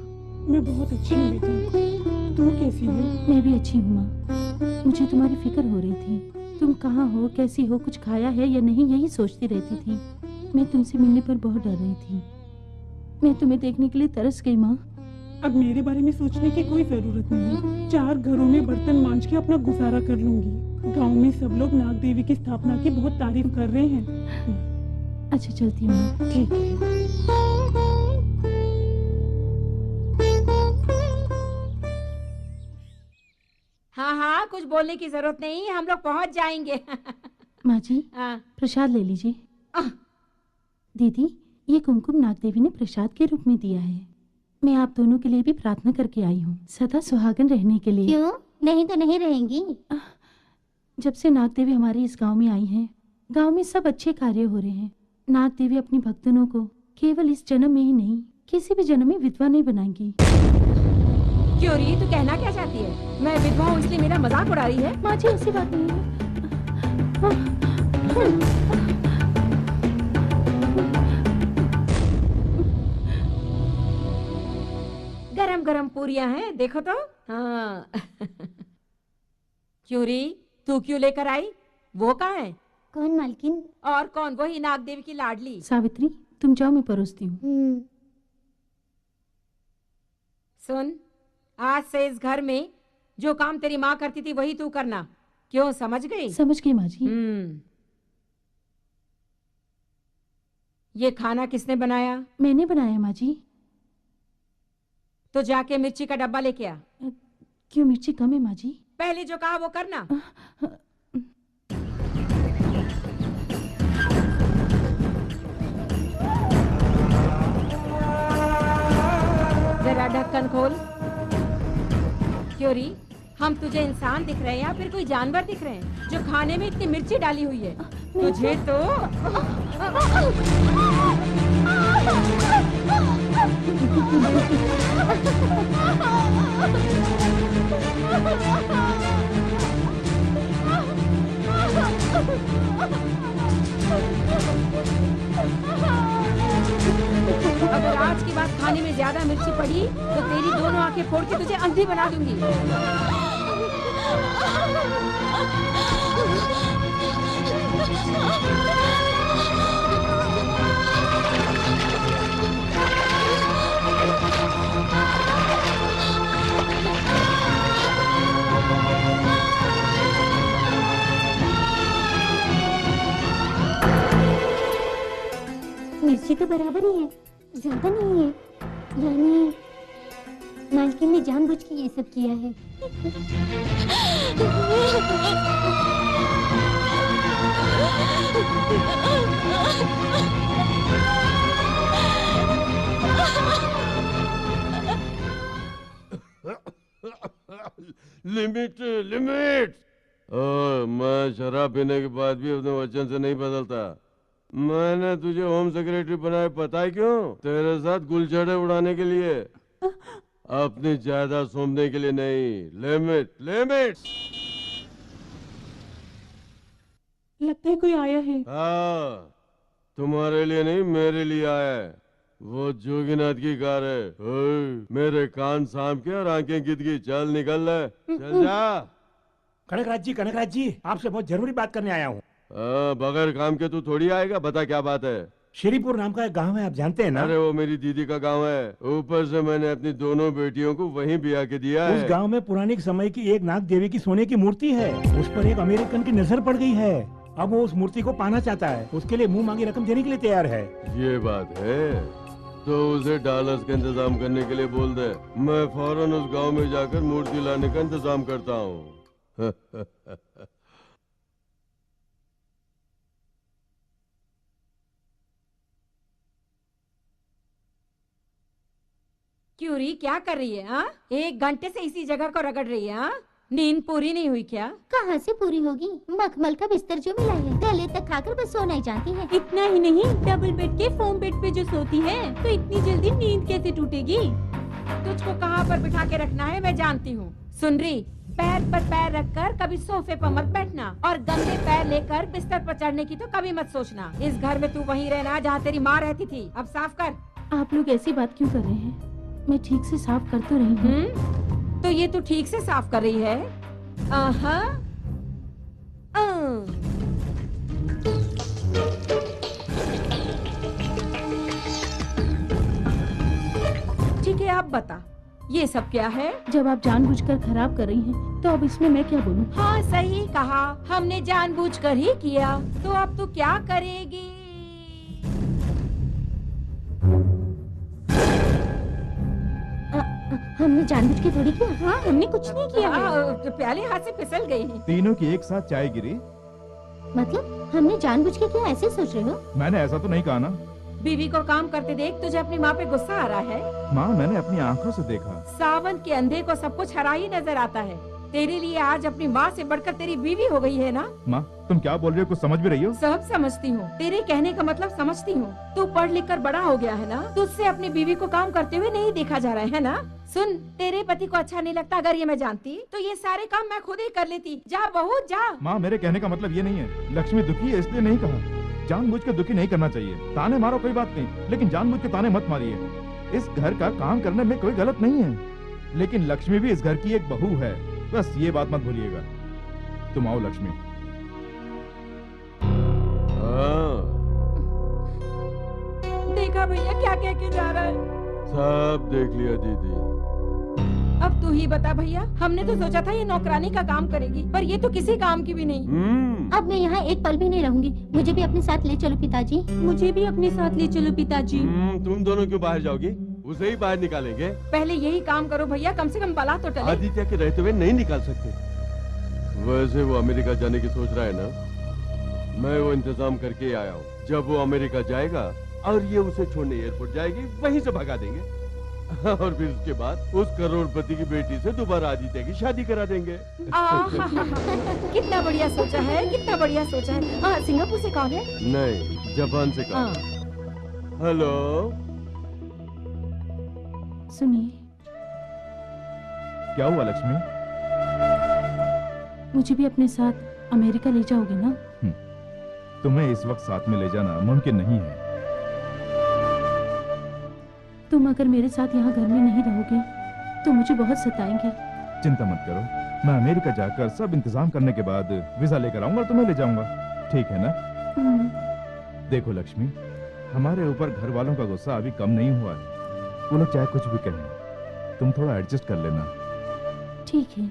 मैं बहुत अच्छी हूँ बेटी, तू कैसी है? मैं भी अच्छी हूँ माँ। मुझे तुम्हारी फिक्र हो रही थी, तुम कहाँ हो, कैसी हो, कुछ खाया है या नहीं, यही सोचती रहती थी। मैं तुमसे मिलने पर बहुत डर रही थी। मैं तुम्हें देखने के लिए तरस गई माँ। अब मेरे बारे में सोचने की कोई जरूरत नहीं है। 4 घरों में बर्तन मांज के अपना गुजारा कर लूंगी। गांव में सब लोग नाग देवी की स्थापना की बहुत तारीफ कर रहे हैं। अच्छा, चलती हूँ माँ। ठीक है। हाँ हाँ, कुछ बोलने की जरूरत नहीं, हम लोग पहुंच जाएंगे। माँ जी, हाँ। प्रसाद ले लीजिए। दीदी, ये कुमकुम नाग देवी ने प्रसाद के रूप में दिया है। मैं आप दोनों के लिए भी प्रार्थना करके आई हूँ, सदा सुहागन रहने के लिए। क्यों? नहीं तो नहीं रहेंगी। जब से नाग देवी हमारे इस गांव में आई हैं, गांव में सब अच्छे कार्य हो रहे हैं। नाग देवी अपनी भक्तों को केवल इस जन्म में ही नहीं, किसी भी जन्म में विधवा नहीं बनाएंगी। क्यों री, तू कहना क्या चाहती है? मैं विधवा हूँ इसलिए मेरा मजाक उड़ा रही है? माँ जी, ऐसी बात नहीं है। गरम गरम पूरियां हैं, देखो तो। हाँ। क्यों री, तू क्यों लेकर आई? वो कहाँ है? कौन मालकिन? और कौन? वही नाग देवी की लाडली। सावित्री, तुम जाओ, मैं परोसती हूँ। सुन, आज से इस घर में जो काम तेरी माँ करती थी वही तू करना। क्यों, समझ गई? समझ गई माँ जी। ये खाना किसने बनाया? मैंने बनाया माँ जी। तो जाके मिर्ची का डब्बा लेके आ। क्यों, मिर्ची कम है माँ जी? पहले जो कहा वो करना। जरा ढक्कन खोल। क्यों री, हम तुझे इंसान दिख रहे हैं या फिर कोई जानवर दिख रहे हैं जो खाने में इतनी मिर्ची डाली हुई है? तुझे तो अगर आज की बात खाने में ज्यादा मिर्ची पड़ी तो तेरी दोनों आंखें फोड़ के तुझे अंधी बना दूंगी। मिर्ची तो बराबर ही है, ज्यादा नहीं है। यानी मालकिन ने जानबूझ के ये सब किया है। Limit limit. मैं शराब पीने के बाद भी अपने वचन से नहीं बदलता। मैंने तुझे होम सेक्रेटरी बनाया पता है क्यों? तेरे साथ गुलछड़े उड़ाने के लिए, अपनी जायदाद सौंपने के लिए नहीं। Limit limit. लगता है कोई आया है। हाँ, तुम्हारे लिए नहीं मेरे लिए आया है। वो जोगीनाथ की कार है। मेरे कान सांप के और आंखें गिद गई। चल निकल ले, चल जा। कनकराज जी आपसे बहुत जरूरी बात करने आया हूँ। बगैर काम के तू थोड़ी आएगा। बता क्या बात है। श्रीपुर नाम का एक गांव है, आप जानते हैं ना? अरे वो मेरी दीदी का गांव है। ऊपर से मैंने अपनी दोनों बेटियों को वहीं ब्याह के दिया है। उस गांव में पुराने समय की एक नाग देवी की सोने की मूर्ति है। उस पर एक अमेरिकन की नजर पड़ गई है। अब वो उस मूर्ति को पाना चाहता है। उसके लिए मुंह मांगी रकम देने के लिए तैयार है। ये बात है तो उसे डॉलर्स का इंतजाम करने के लिए बोल दे। मैं फौरन उस गांव में जाकर मूर्ति लाने का इंतजाम करता हूँ। क्यों री, क्या कर रही है? हाँ, 1 घंटे से इसी जगह को रगड़ रही है। हाँ, नींद पूरी नहीं हुई क्या? कहाँ से पूरी होगी? मखमल का बिस्तर जो मिला है, गले तक खाकर बस सोना ही चाहती है। इतना ही नहीं, डबल बेड के फोम बेड पे जो सोती है तो इतनी जल्दी नींद कैसे टूटेगी? तुझको कहाँ पर बिठा के रखना है मैं जानती हूँ। सुन रही, पैर पर पैर रखकर कभी सोफे पर मत बैठना और गंदे पैर लेकर बिस्तर पर चढ़ने की तो कभी मत सोचना। इस घर में तू वहीं रहना जहाँ तेरी माँ रहती थी। अब साफ कर। आप लोग ऐसी बात क्यों कर रहे हैं? मैं ठीक से साफ कर तो रही हूँ। तो ये तू ठीक से साफ कर रही है? ठीक है, आप बता ये सब क्या है? जब आप जानबूझकर खराब कर रही हैं, तो अब इसमें मैं क्या बोलूं? हाँ सही कहा, हमने जानबूझकर ही किया। तो अब तू क्या करेगी? हमने जानबूझ के थोड़ी किया। हाँ, हमने कुछ नहीं किया। प्याले हाथ से फिसल गई। तीनों की एक साथ चाय गिरी। मतलब हमने जानबूझ के किया, ऐसे सोच रहे हो? मैंने ऐसा तो नहीं कहा ना। बीवी को काम करते देख तुझे अपनी माँ पे गुस्सा आ रहा है? माँ, मैंने अपनी आंखों से देखा। सावन के अंधे को सब कुछ हरा ही नजर आता है। तेरे लिए आज अपनी माँ से बढ़कर तेरी बीवी हो गई है ना? माँ, तुम क्या बोल रही हो? कुछ समझ भी रही हो? सब समझती हूँ, तेरे कहने का मतलब समझती हूँ। तू पढ़ लिख कर बड़ा हो गया है ना? तुझसे अपनी बीवी को काम करते हुए नहीं देखा जा रहा है ना? सुन, तेरे पति को अच्छा नहीं लगता अगर ये मैं जानती तो ये सारे काम मैं खुद ही कर लेती। जा बहू जा। माँ, मेरे कहने का मतलब ये नहीं है। लक्ष्मी दुखी है इसलिए नहीं कहा। जानबूझ के दुखी नहीं करना चाहिए। ताने मारो कोई बात नहीं, लेकिन जानबूझ के ताने मत मारिए। इस घर का काम करने में कोई गलत नहीं है, लेकिन लक्ष्मी भी इस घर की एक बहू है। बस ये बात मत भूलिएगा। तुम आओ लक्ष्मी। देखा भैया क्या कह के जा रहा है? सब देख लिया दीदी। अब तू ही बता भैया, हमने तो सोचा था ये नौकरानी का काम करेगी, पर ये तो किसी काम की भी नहीं। अब मैं यहाँ एक पल भी नहीं रहूंगी। मुझे भी अपने साथ ले चलो पिताजी। मुझे भी अपने साथ ले चलो पिताजी। तुम दोनों क्यों बाहर जाओगी? उसे ही बाहर निकालेंगे। पहले यही काम करो भैया, कम से कम बला तो टले। आदित्य के रहते हुए नहीं निकाल सकते। वैसे वो अमेरिका जाने की सोच रहा है ना? मैं वो इंतजाम करके आया हूँ। जब वो अमेरिका जाएगा और ये उसे छोड़ने एयरपोर्ट जाएगी, वहीं से भगा देंगे और फिर उसके बाद उस करोड़पति की बेटी से दोबारा आदित्य की शादी करा देंगे। कितना बढ़िया सोचा है, कितना बढ़िया सोचा है। सिंगापुर से कौन है? नहीं, जापान से कहा। हेलो, सुनिए, क्या हुआ लक्ष्मी? मुझे भी अपने साथ अमेरिका ले जाओगे ना? तुम्हें इस वक्त साथ में ले जाना मुमकिन नहीं है। तुम अगर मेरे साथ यहाँ घर में नहीं रहोगे तो मुझे बहुत सताएंगे। चिंता मत करो, मैं अमेरिका जाकर सब इंतजाम करने के बाद वीजा लेकर आऊंगा और तुम्हें ले जाऊंगा, ठीक है ना? देखो लक्ष्मी, हमारे ऊपर घर वालों का गुस्सा अभी कम नहीं हुआ है। वो लोग चाहे कुछ भी कहें, तुम थोड़ा एडजस्ट कर लेना। ठीक है,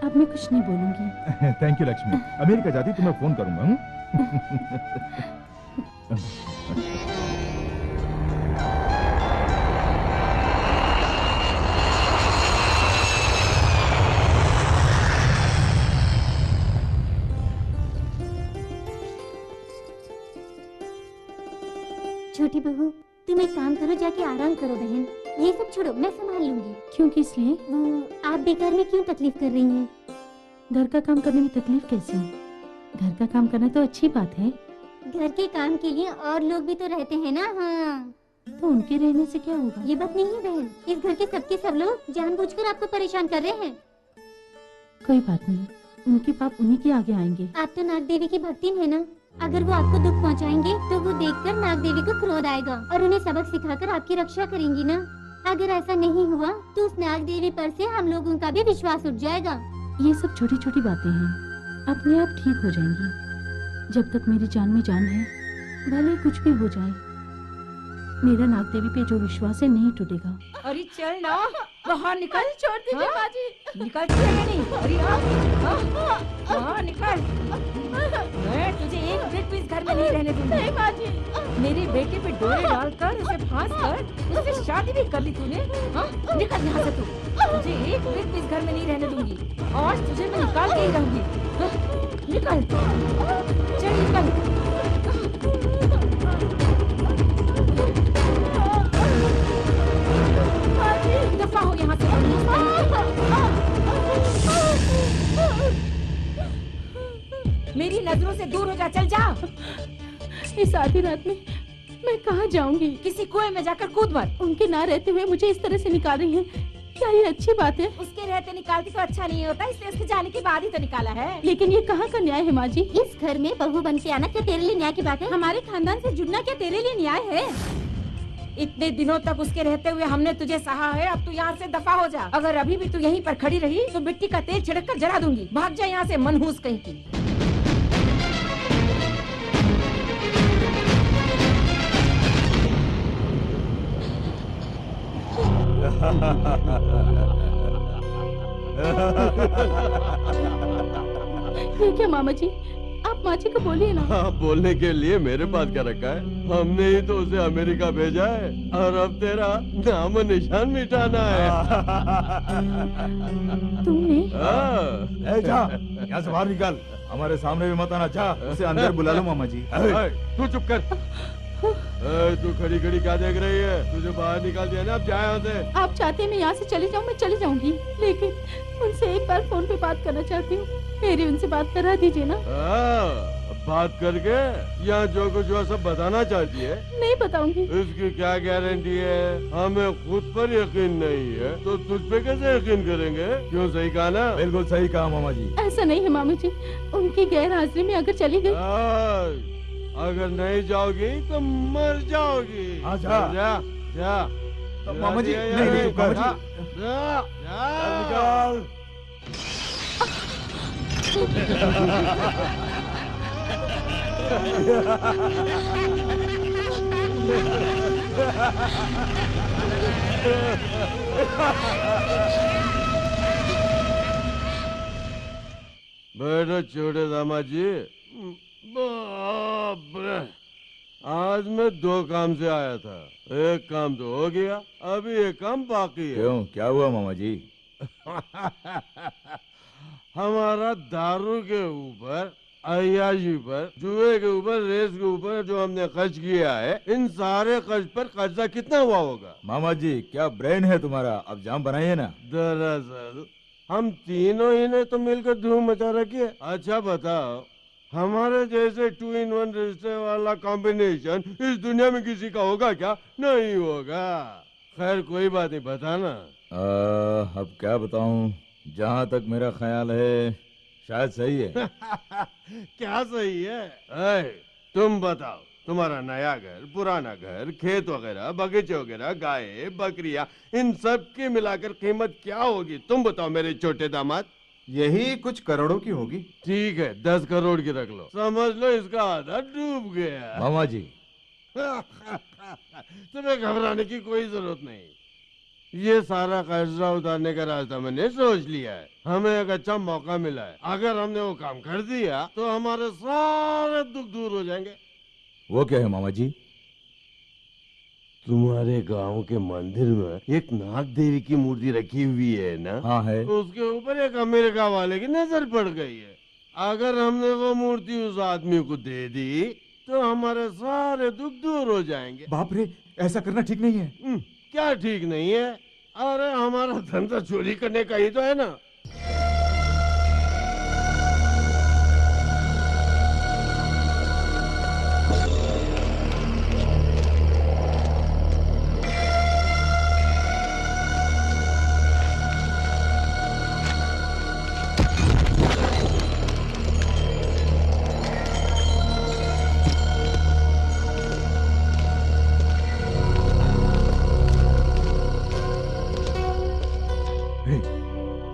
अब मैं कुछ नहीं बोलूंगी। Thank you Lakshmi. अमेरिका जाती तो मैं फोन करूंगा। छोटी बहू, तुम एक काम करो, जाके आराम करो बहन। ये सब छोड़ो, मैं संभाल लूंगी। क्यों, किस लिए? वो आप बेकार में क्यों तकलीफ कर रही हैं? घर का काम करने में तकलीफ कैसी है? घर का काम करना तो अच्छी बात है। घर के काम के लिए और लोग भी तो रहते हैं ना। हाँ, तो उनके रहने से क्या होगा? ये बात नहीं है बहन, इस घर के सबके सब लोग जानबूझकर आपको परेशान कर रहे हैं। कोई बात नहीं, उनके पाप उन्हीं के आगे आएंगे। आप तो नाग देवी की भक्ति है ना, अगर वो आपको दुख पहुंचाएंगे तो वो देखकर नाग देवी को क्रोध आएगा और उन्हें सबक सिखाकर आपकी रक्षा करेंगी ना। अगर ऐसा नहीं हुआ तो उस नाग देवी पर से हम लोगों का भी विश्वास उठ जाएगा। ये सब छोटी छोटी बातें हैं, अपने आप ठीक हो जाएंगी। जब तक मेरी जान में जान है, भले कुछ भी हो जाए, मेरा नाग देवी पे जो विश्वास है नहीं टूटेगा। अरे चल ना, बाहर निकल। छोड़ दीजिए माँ जी। निकल नहीं। अरे बाहर निकल। मैं तुझे एक मिनट भी इस घर में नहीं रहने दूंगी। नहीं माँ जी। मेरे बेटे पे डोरे डालकर उसे फांस कर उससे शादी भी कर ली तूने। हाँ, निकल यहाँ से तू। तुझे एक मिनट भी इस घर में नहीं रहने दूंगी। आज तुझे मैं निकाल के ही रहूंगी। निकल, चल निकल। दफा हो यहाँ से। मेरी नजरों से दूर हो जा, चल जा। इस आधी रात में मैं कहाँ जाऊंगी? किसी कुएं में जाकर कूद मत। उनके ना रहते हुए मुझे इस तरह से निकाल रही हैं, क्या ये अच्छी बात है? उसके रहते निकालती तो अच्छा नहीं होता, इसलिए उसके जाने के बाद ही तो निकाला है। लेकिन ये कहाँ का न्याय है माँ जी? इस घर में बहू बन के आना क्या तेरे लिए न्याय की बात है? हमारे खानदान से जुड़ना क्या तेरे लिए न्याय है? इतने दिनों तक उसके रहते हुए हमने तुझे सहा है, अब तू यहाँ से दफा हो जा। अगर अभी भी तू यहीं पर खड़ी रही तो मिट्टी का तेल छिड़क कर जला दूंगी। भाग जा यहाँ से, मनहूस कहीं की। ये क्या मामा जी, आप माँ जी को बोलिए ना। हाँ, बोलने के लिए मेरे पास क्या रखा है? हमने ही तो उसे अमेरिका भेजा है और अब तेरा नाम निशान मिटाना है। तुमने? जा, यहाँ से बाहर निकल। हमारे सामने भी मत आना। जा, उसे अंदर बुला लो मामा जी। तू चुप कर। तू खड़ी खड़ी क्या देख रही है? तुझे बाहर निकाल दिया ना, अब जा यहाँ से। आप चाहते हैं मैं यहाँ से चली जाऊँ? मैं चली जाऊंगी, लेकिन उनसे एक बार फोन पे बात करना चाहती हूँ। मेरी उनसे बात करा दीजिए ना। बात करके यहाँ जो कुछ हुआ सब बताना चाहती है? नहीं बताऊंगी। इसकी क्या गारंटी है? हमें खुद पर यकीन नहीं है तो तुझ पे कैसे यकीन करेंगे? क्यों, सही कहा ना? बिल्कुल सही कहा मामा जी। ऐसा नहीं है मामा जी, उनकी गैर हाजिरी में अगर चली गई। अगर नहीं जाओगी तो मर जाओगी। जा जा जा। मामा जी, नहीं, मामा जी। निकाल। बैठो छोटे दामाद जी। बाप रे, आज मैं 2 काम से आया था। एक काम तो हो गया, अभी एक काम बाकी है। क्यों, क्या हुआ मामा जी? हमारा दारू के ऊपर, अय्याशी पर, जुए के ऊपर, रेस के ऊपर जो हमने खर्च किया है, इन सारे खर्च पर कर्जा कितना हुआ होगा? मामा जी, क्या ब्रेन है तुम्हारा? अब जाम बनाइए ना। दरअसल हम तीनों ही ने तो मिलकर धूम मचा रखी है। अच्छा बताओ, हमारे जैसे 2 in 1 रिश्ते वाला कॉम्बिनेशन इस दुनिया में किसी का होगा क्या? नहीं होगा। खैर कोई बात नहीं, बताना। अब क्या बताऊं, जहां तक मेरा ख्याल है शायद सही है। क्या सही है? ऐ, तुम बताओ, तुम्हारा नया घर, पुराना घर, खेत वगैरह, बगीचे वगैरह, गाय, बकरियां, इन सब की मिलाकर कीमत क्या होगी? तुम बताओ मेरे छोटे दामाद। यही कुछ करोड़ों की होगी। ठीक है, 10 करोड़ की रख लो। समझ लो इसका आधा डूब गया। मामा जी तुम्हें घबराने की कोई जरूरत नहीं। ये सारा कर्जा उतारने का रास्ता मैंने सोच लिया है। हमें एक अच्छा मौका मिला है। अगर हमने वो काम कर दिया तो हमारे सारे दुख दूर हो जाएंगे। वो क्या है मामा जी? तुम्हारे गांव के मंदिर में एक नाग देवी की मूर्ति रखी हुई है ना? हाँ है। उसके ऊपर एक अमेरिका वाले की नजर पड़ गई है। अगर हमने वो मूर्ति उस आदमी को दे दी तो हमारे सारे दुख दूर हो जाएंगे। बाप रे, ऐसा करना ठीक नहीं है। क्या ठीक नहीं है? अरे हमारा धंधा चोरी करने का ही तो है ना।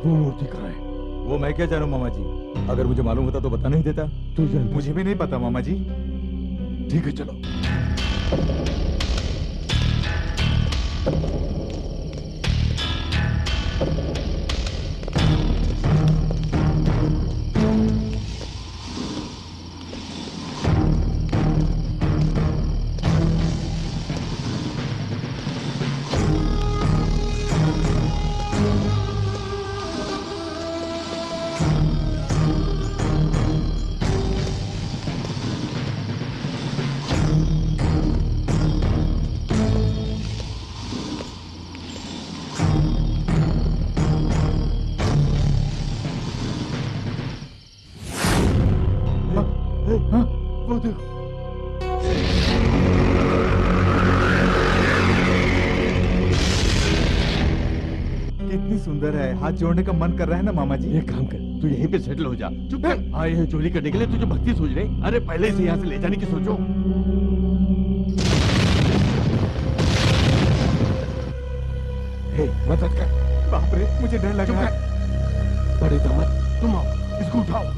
वो मूर्ति कहाँ है? वो मैं क्या जानूं मामा जी, अगर मुझे मालूम होता तो बता नहीं देता। मुझे भी नहीं पता मामा जी। ठीक है चलो। वो देखो। कितनी सुंदर है, हाथ जोड़ने का मन कर रहा है ना मामा जी। एक काम कर, तू यहीं पे सेटल हो जा। चुप कर। आए हैं चोरी करने के लिए, तुझे भक्ति सूझ रही? अरे पहले से यहाँ से ले जाने की सोचो। मदद कर। बाप रे, मुझे डर लग रहा है। बड़े दामाद, तुम आओ, इसको उठाओ।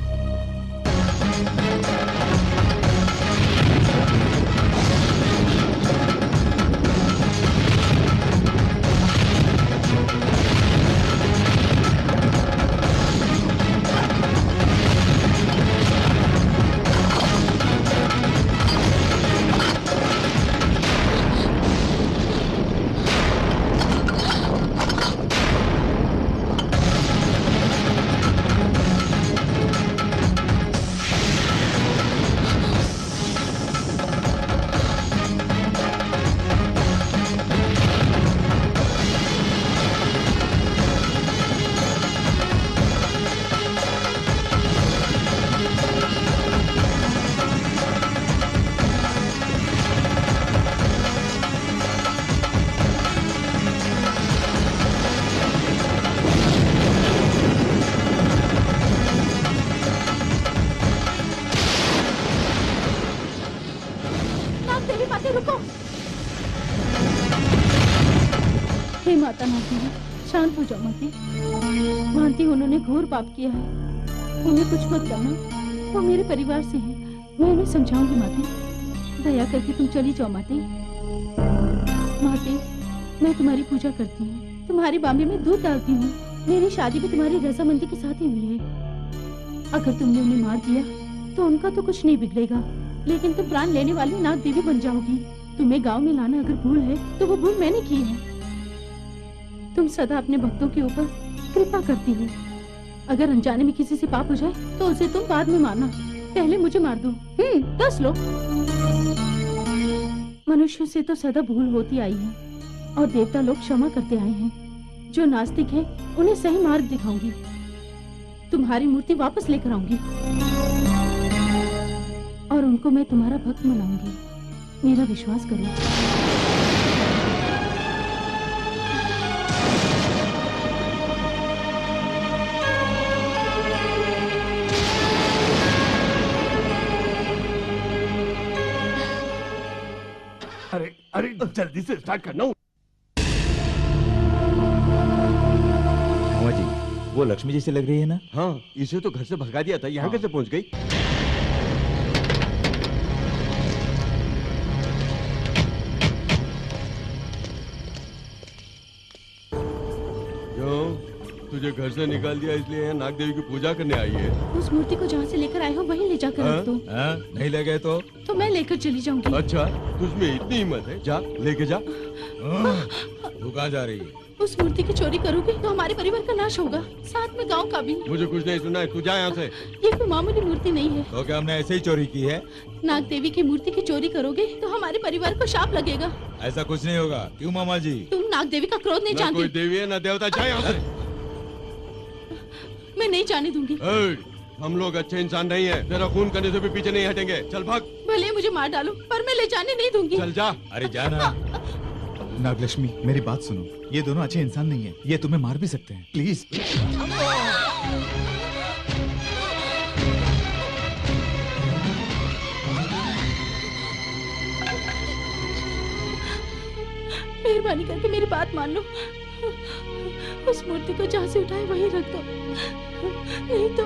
माता मानती है, शांत हो जाओ माते। मानती हूँ उन्होंने घोर पाप किया है, उन्हें कुछ मत करना, वो मेरे परिवार से है। मैं उन्हें समझाऊंगी माते, दया करके तुम चली जाओ माते। माते, मैं तुम्हारी पूजा करती हूँ, तुम्हारी बाम्बे में दूध डालती हूँ। मेरी शादी भी तुम्हारी रजामंदी के साथ ही हुई है। अगर तुमने उन्हें मार दिया तो उनका तो कुछ नहीं बिगड़ेगा, लेकिन तुम प्राण लेने वाली नाग देवी बन जाओगी। तुम्हें गांव में लाना अगर भूल है तो वो भूल मैंने की है। तुम सदा अपने भक्तों के ऊपर कृपा करती हो। अगर अनजाने में किसी से पाप हो जाए तो उसे तुम बाद में मारना, पहले मुझे मार दो। 10 लो। मनुष्यों से तो सदा भूल होती आई है और देवता लोग क्षमा करते आए हैं। जो नास्तिक है उन्हें सही मार्ग दिखाऊंगी, तुम्हारी मूर्ति वापस लेकर आऊंगी और उनको मैं तुम्हारा भक्त बनाऊंगी। मेरा विश्वास करो। अरे जल्दी से स्टार्ट करना। मामा जी, वो लक्ष्मी जैसे लग रही है ना? हाँ, इसे तो घर से भगा दिया था, यहाँ कैसे पहुंच गई? क्यों? तुझे घर से निकाल दिया इसलिए यहाँ नाग देवी की पूजा करने आई है? उस मूर्ति को जहाँ से लेकर आए हो वहीं ले जाकर रख दो। नहीं ले गए तो मैं लेकर चली जाऊंगी। अच्छा, तुझमें इतनी हिम्मत है? जा, लेके जा। तू कहाँ जा रही है? उस मूर्ति की चोरी करोगे तो हमारे परिवार का नाश होगा, साथ में गांव का भी। मुझे कुछ नहीं सुना है, तू जा यहाँ से। ये कोई मामूली मूर्ति नहीं है। तो क्या हमने ऐसे ही चोरी की है? नाग देवी की मूर्ति की चोरी करोगे तो हमारे परिवार को शाप लगेगा। ऐसा कुछ नहीं होगा। क्यों मामा जी? तुम नाग देवी का क्रोध नहीं ना जानते। कोई देवी है ना देवता, जा यहाँ से। मैं नहीं जाने दूंगी। हम लोग अच्छे इंसान नहीं है, तेरा खून करने से भी पीछे नहीं हटेंगे। चल भाग। भले मुझे मार डालो पर मैं ले जाने नहीं दूंगी। चल जा। अरे जाना। नागलक्ष्मी, मेरी बात सुनो, ये दोनों अच्छे इंसान नहीं है, ये तुम्हें मार भी सकते हैं, प्लीज। मेहरबानी करके मेरी बात मान लो। उस मूर्ति को जहाँ से उठाए वहीं रख दो, नहीं तो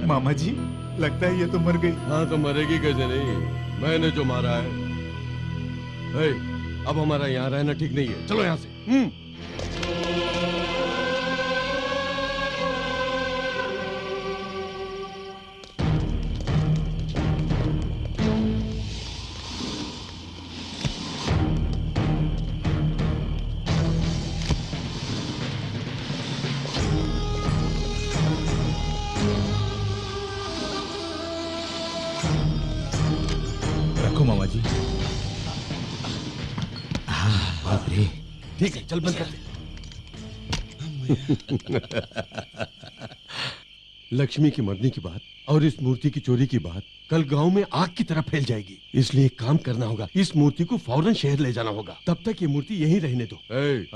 मामा जी, लगता है ये तो मर गई। हाँ तो मरेगी कैसे नहीं, मैंने जो मारा है। अब हमारा यहाँ रहना ठीक नहीं है, चलो यहाँ से। रखो मामा जी। बाप रे। ठीक है, चल बंद कर दे। लक्ष्मी की मरने की बात और इस मूर्ति की चोरी की बात कल गांव में आग की तरह फैल जाएगी, इसलिए एक काम करना होगा, इस मूर्ति को फौरन शहर ले जाना होगा। तब तक ये मूर्ति यहीं रहने दो।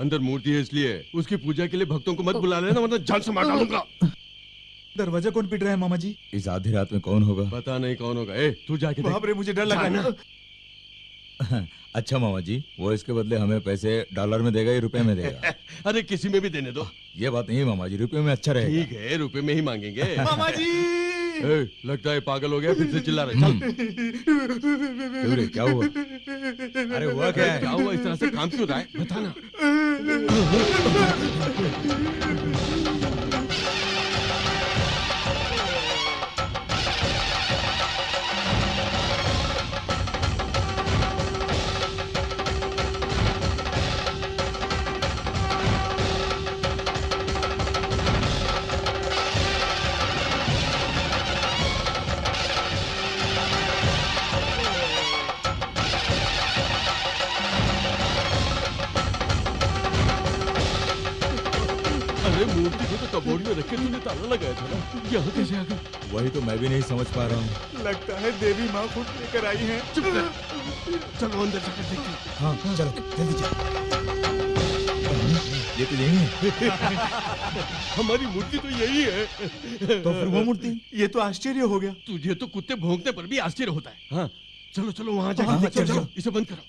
अंदर मूर्ति है इसलिए उसकी पूजा के लिए भक्तों को मत बुला लेना, वरना जान से मार डालूंगा। दरवाजा कौन पीट रहा है मामा जी? इस आधी रात में कौन होगा? पता नहीं कौन होगा। तू जाके बाप रे, मुझे डर लगा ना। अच्छा मामा जी, वो इसके बदले हमें पैसे डॉलर में देगा या रुपए में देगा? अरे किसी में भी देने दो। ये बात नहीं मामा जी, रुपए में अच्छा रहेगा। ठीक है, रुपए में ही मांगेंगे। मामा जी! लगता है पागल हो गया, फिर से चिल्ला रहे। चल। क्या हुआ? अरे हुआ क्या है? क्या हुआ? इस तरह से काम क्यों रहा है, बताना। मूर्ति को तो कबोर्ड में रखे तूने ताला लगाया था ना, यहाँ कैसे आ गई? वही तो मैं भी नहीं समझ पा रहा हूँ। लगता है देवी माँ खुद लेकर आई है। चुप कर। चलो अंदर जाकर देखते हैं। हाँ चलो जल्दी चलो। ये तो यही है। हमारी मूर्ति तो यही है। तो फिर वो मूर्ति? ये तो आश्चर्य हो गया। तुझे तो कुत्ते भौंकने पर भी आश्चर्य होता है। हाँ चलो चलो वहाँ जाकर चलो, इसे बंद करो।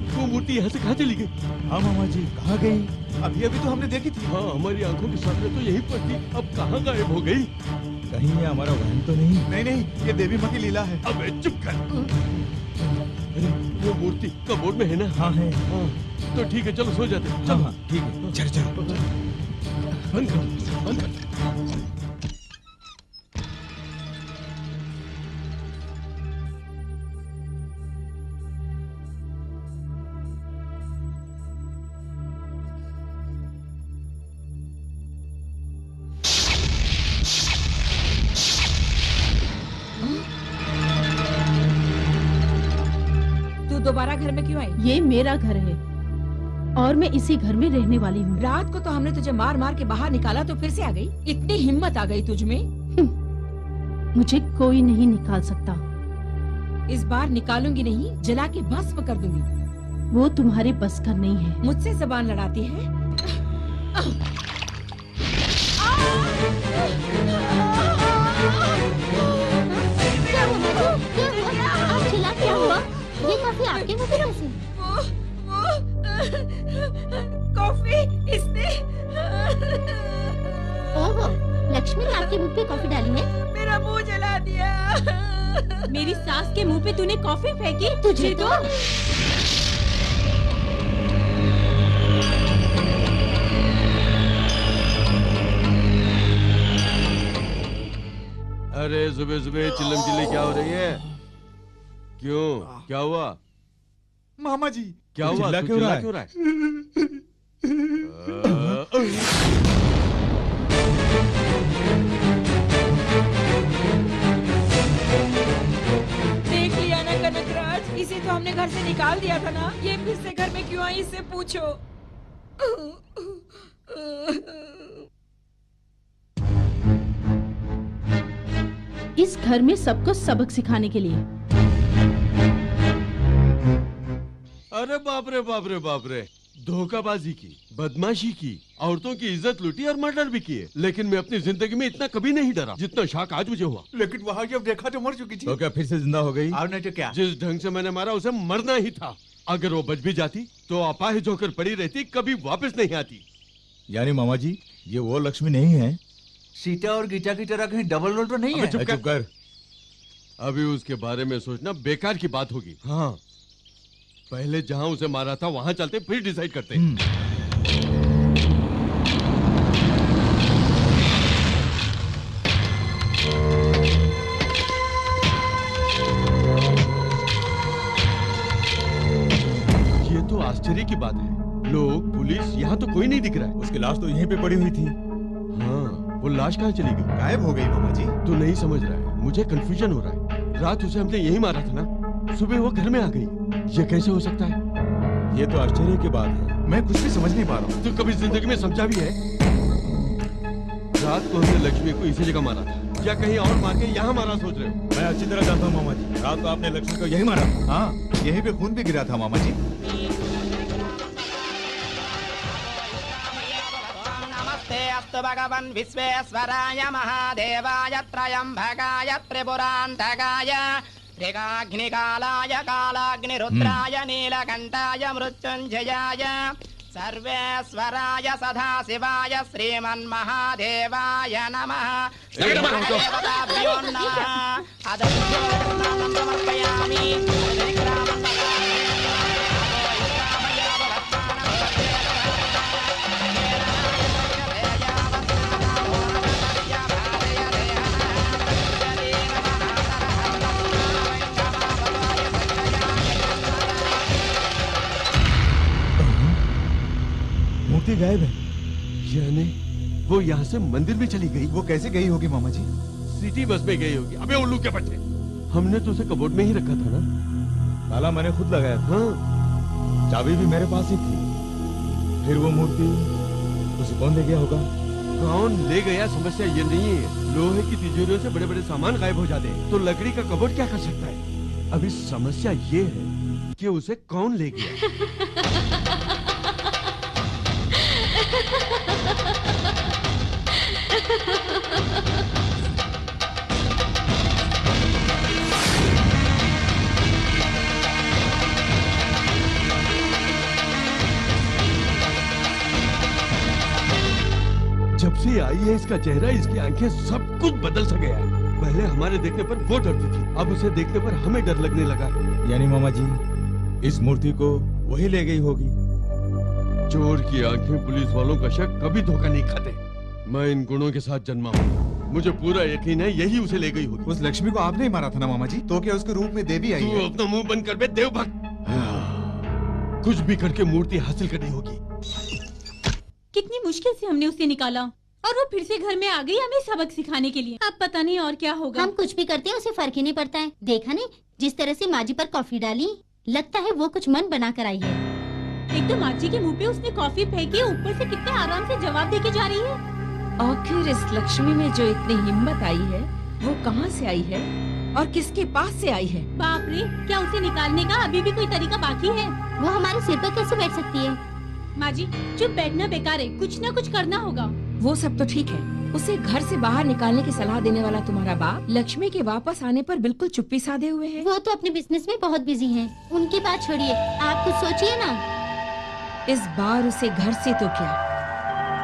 वो मूर्ति यहाँ से कहाँ चली गई? हाँ मामा जी, कहाँ गई? अभी अभी तो हमने देखी थी। हाँ हमारी आंखों के सामने तो यहीं पर थी, अब कहाँ गायब हो गई? कहीं ये हमारा वहन तो नहीं? नहीं नहीं, ये देवी माँ की लीला है। अबे चुप कर। अरे वो मूर्ति कबोर्ड में है ना? हाँ है। हाँ तो ठीक है, चलो सो जाते। चलो हाँ ठीक है, चलो चलो बंद कर, बंद कर। दोबारा घर में क्यों आई? ये मेरा घर है और मैं इसी घर में रहने वाली हूँ। रात को तो हमने तुझे मार मार के बाहर निकाला तो फिर से आ गई? इतनी हिम्मत आ गई तुझ में? मुझे कोई नहीं निकाल सकता। इस बार निकालूंगी नहीं, जला के भस्म कर दूंगी। वो तुम्हारे बस का नहीं है। मुझसे जबान लड़ाती है। आप चिल्ला क्या हुआ? ये कॉफी आपके मुंह पे कैसे? कॉफी इसने। ओहो, लक्ष्मी ने आपके मुंह पे कॉफी डाली है? मेरा मुंह जला दिया। मेरी सास के मुंह पे तूने कॉफी फेंकी? तुझे तो अरे सुबह सुबह चिल्लम चिल्ली क्या हो रही है? क्यों, क्या हुआ? मामा जी क्या हुआ? चिल्ला तू क्यों रहा है? क्यों रहा है? देख लिया ना कनकराज, इसे तो हमने घर से निकाल दिया था ना। ये फिर से घर में क्यों आई, इससे पूछो। इस घर में सबको सबक सिखाने के लिए। अरे बाप रे बाप रे बाप रे, धोखाबाजी की, बदमाशी की, औरतों की इज्जत लूटी और मर्डर भी किए। लेकिन मैं अपनी जिंदगी में इतना कभी नहीं डरा जितना शौक आज मुझे हुआ। लेकिन वहाँ जब देखा तो मर चुकी थी। तो क्या फिर से जिंदा हो गई? और नहीं तो क्या? जिस ढंग से मैंने मारा उसे मरना ही था। अगर वो बच भी जाती तो अपाहिज होकर पड़ी रहती, कभी वापस नहीं आती। यानी मामा जी ये वो लक्ष्मी नहीं है? सीता और गीता की तरह कहीं डबल रोल तो नहीं है? चुप कर। अभी उसके बारे में सोचना बेकार की बात होगी। हाँ, पहले जहां उसे मारा था वहां चलते, फिर डिसाइड करते। ये तो आश्चर्य की बात है, लोग, पुलिस, यहाँ तो कोई नहीं दिख रहा है। उसकी लाश तो यहीं पे पड़ी हुई थी। हाँ, वो लाश कहाँ चली गई? गायब हो गई मामा जी। तू नहीं समझ रहा है, मुझे कंफ्यूजन हो रहा है। रात उसे हमने यही मारा था ना, सुबह वो घर में आ गई। ये कैसे हो सकता है? ये तो आश्चर्य की बात है, मैं कुछ भी समझ नहीं पा रहा हूँ। तू कभी जिंदगी में समझा भी है? रात को हमने लक्ष्मी को इसी जगह मारा था, या कहीं और मार के यहाँ मारा सोच रहे हो? मैं अच्छी तरह जानता हूँ मामा जी, रात को आपने लक्ष्मी को यही मारा। हाँ, यहीं पे खून भी गिरा था मामा जी। अस्तु भगवन् विश्वेश्वराय महादेवाय त्रयम्बकाय त्रिपुरान्तकाय त्रिकाग्निकालाय कालाग्निरुद्राय नीलकण्ठाय मृत्युञ्जयाय सर्वेश्वराय सदाशिवाय श्रीमन्महादेवाय नमः। देवताभ्यो नमः। अदभ्यो नमः समर्पयामि। मूर्ति गायब है। यानी वो यहाँ से मंदिर में चली गई? वो कैसे गई होगी मामा जी? सिटी बस में गई होगी। अबे उल्लू के बच्चे, हमने तो उसे कबोर्ड में ही रखा था ना। ताला मैंने खुद लगाया था। हाँ, चाबी भी मेरे पास ही थी। फिर वो मूर्ति उसे कौन ले गया होगा? कौन ले गया समस्या ये नहीं है। लोहे की तिजोरियों से बड़े बड़े सामान गायब हो जाते हैं, तो लकड़ी का कबोर्ड क्या कर सकता है? अभी समस्या ये है कि उसे कौन ले गया। जब से आई है इसका चेहरा, इसकी आंखें, सब कुछ बदल सा गया है। पहले हमारे देखने पर वो डरती थी, अब उसे देखने पर हमें डर लगने लगा। यानी मामा जी इस मूर्ति को वही ले गई होगी। चोर की आंखें पुलिस वालों का शक कभी धोखा नहीं खाते। मैं इन गुणों के साथ जन्मा हूँ, मुझे पूरा यकीन है यही उसे ले गई होगी। उस लक्ष्मी को आपने ही मारा था ना मामा जी? तो क्या उसके रूप में देवी आई है? तू अपना मुंह बंद कर बे देवभक्त। कुछ भी करके मूर्ति हासिल करनी होगी। कितनी मुश्किल से हमने उसे निकाला और वो फिर से घर में आ गई हमें सबक सिखाने के लिए। अब पता नहीं और क्या होगा। हम कुछ भी करते हैं उसे फर्क ही नहीं पड़ता है। देखा नहीं जिस तरह से माजी पर कॉफी डाली, लगता है वो कुछ मन बना कर आई है। एक तो माजी के मुंह पे उसने कॉफी फेंकी, ऊपर से कितने आराम से जवाब देके जा रही है। आखिर इस लक्ष्मी में जो इतनी हिम्मत आई है वो कहाँ से आई है और किसके पास से आई है? बाप रे, क्या उसे निकालने का अभी भी कोई तरीका बाकी है? वो हमारे सिर पर कैसे बैठ सकती है? माँ जी, चुप बैठना बेकार है, कुछ न कुछ करना होगा। वो सब तो ठीक है, उसे घर से बाहर निकालने की सलाह देने वाला तुम्हारा बाप लक्ष्मी के वापस आने पर बिल्कुल चुप्पी साधे हुए है। वो तो अपने बिजनेस में बहुत बिजी हैं। उनकी बात छोड़िए, आप कुछ सोचिए ना। इस बार उसे घर से तो क्या,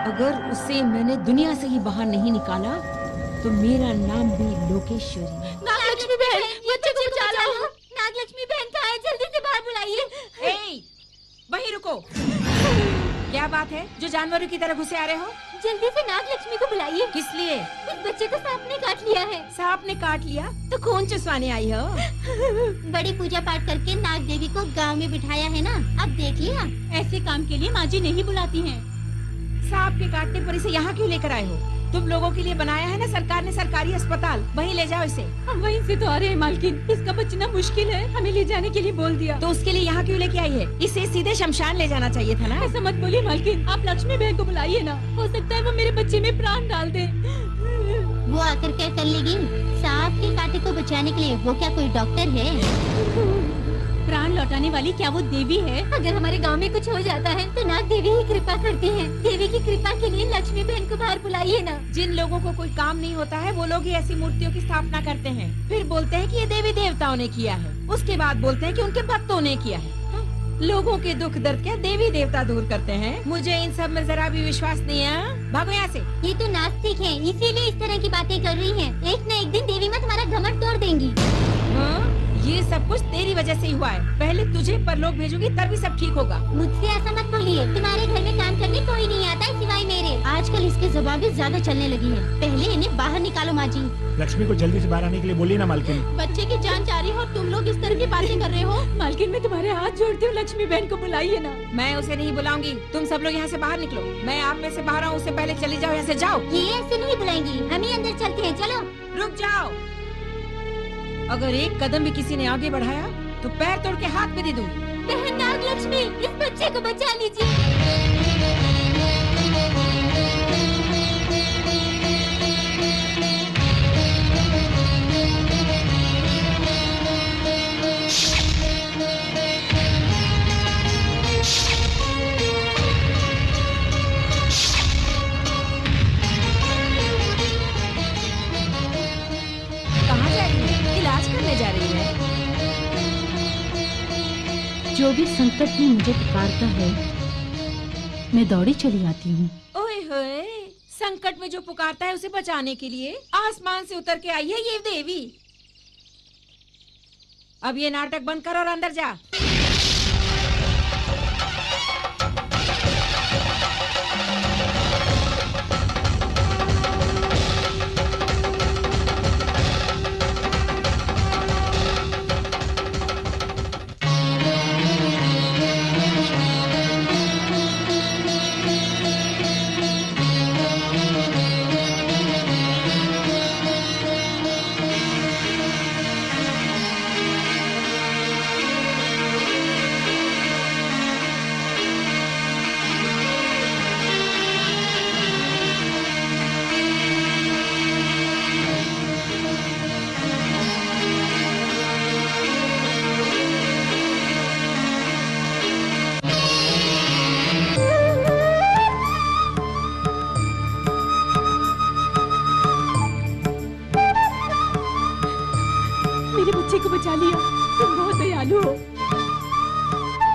अगर उसे मैंने दुनिया से ही बाहर नहीं निकाला तो मेरा नाम भी लोकेश्वरी। नागलक्ष्मी बहन, बच्चे को बचा लो। नागलक्ष्मी बहन कहाँ है? जल्दी से बाहर बुलाइए। वहीं रुको। क्या बात है जो जानवरों की तरह घुसे आ रहे हो? जल्दी से नागलक्ष्मी को बुलाइए। किस लिए? उस बच्चे को सांप ने काट लिया है। सांप ने काट लिया तो खून चुसवाने आई हो? बड़ी पूजा पाठ करके नाग देवी को गांव में बिठाया है ना, अब देख लिया। ऐसे काम के लिए माँ जी नहीं बुलाती हैं। सांप के काटने पर इसे यहाँ क्यों लेकर आए हो? तुम लोगों के लिए बनाया है ना सरकार ने सरकारी अस्पताल, वहीं ले जाओ इसे। हम वहीं से तो आ रहे हैं मालकिन, इसका बचना मुश्किल है, हमें ले जाने के लिए बोल दिया। तो उसके लिए यहाँ क्यों लेके आई है? इसे सीधे शमशान ले जाना चाहिए था ना। ऐसा मत बोलिए मालकिन, आप लक्ष्मी बहन को बुलाइए ना, हो सकता है वो मेरे बच्चे में प्राण डाल दे। वो आकर क्या कर लेगी? सांप के कांटे को बचाने के लिए वो क्या कोई डॉक्टर है? प्राण लौटाने वाली क्या वो देवी है? अगर हमारे गांव में कुछ हो जाता है तो नाग देवी ही कृपा करती हैं। देवी की कृपा के लिए लक्ष्मी बहन को बाहर बुलाइए ना। जिन लोगों को कोई काम नहीं होता है वो लोग ही ऐसी मूर्तियों की स्थापना करते हैं, फिर बोलते हैं कि ये देवी देवताओं ने किया है, उसके बाद बोलते हैं कि उनके भक्तों ने किया है। लोगों के दुख दर्द क्या देवी देवता दूर करते हैं? मुझे इन सब में जरा भी विश्वास नहीं है। भागो यहाँ से। ये तो नास्तिक है, इसीलिए इस तरह की बातें कर रही हैं। एक न एक दिन देवी माँ तुम्हारा घमंड तोड़ देंगी। ये सब कुछ तेरी वजह से ही हुआ है। पहले तुझे परलोक भेजूंगी तभी सब ठीक होगा। मुझसे ऐसा मत बोलिए, तुम्हारे घर में काम करने कोई नहीं आता है सिवाय मेरे। आजकल इसकी जुबान भी ज्यादा चलने लगी है। पहले इन्हें बाहर निकालो माँ जी। लक्ष्मी को जल्दी से बाहर आने के लिए बोलिए ना मालकिन। बच्चे की जान चाह रही हो और तुम लोग इस तरह की बातें कर रहे हो। मालकिन मैं तुम्हारे हाथ जोड़ती हूँ, लक्ष्मी बहन को बुलाइए ना। मैं उसे नहीं बुलाऊंगी, तुम सब लोग यहाँ से बाहर निकलो। मैं आप में से बाहर आऊँ उससे पहले चली जाओ यहाँ से, जाओ। ये ऐसे नहीं बुलाएंगी, हम ही अंदर चलते हैं, चलो। रुक जाओ, अगर एक कदम भी किसी ने आगे बढ़ाया तो पैर तोड़ के हाथ पे दे दूँ। बहन नागलक्ष्मी, इस बच्चे को बचा लीजिए। कहाँ जा रही है? इलाज करने जा रही है। जो भी संकट में मुझे पुकारता है मैं दौड़ी चली आती हूँ। ओए होए, संकट में जो पुकारता है उसे बचाने के लिए आसमान से उतर के आई है ये देवी। अब ये नाटक बंद कर और अंदर जा। मेरे बच्चे को बचा लिया, तुम बहुत दयालु हो।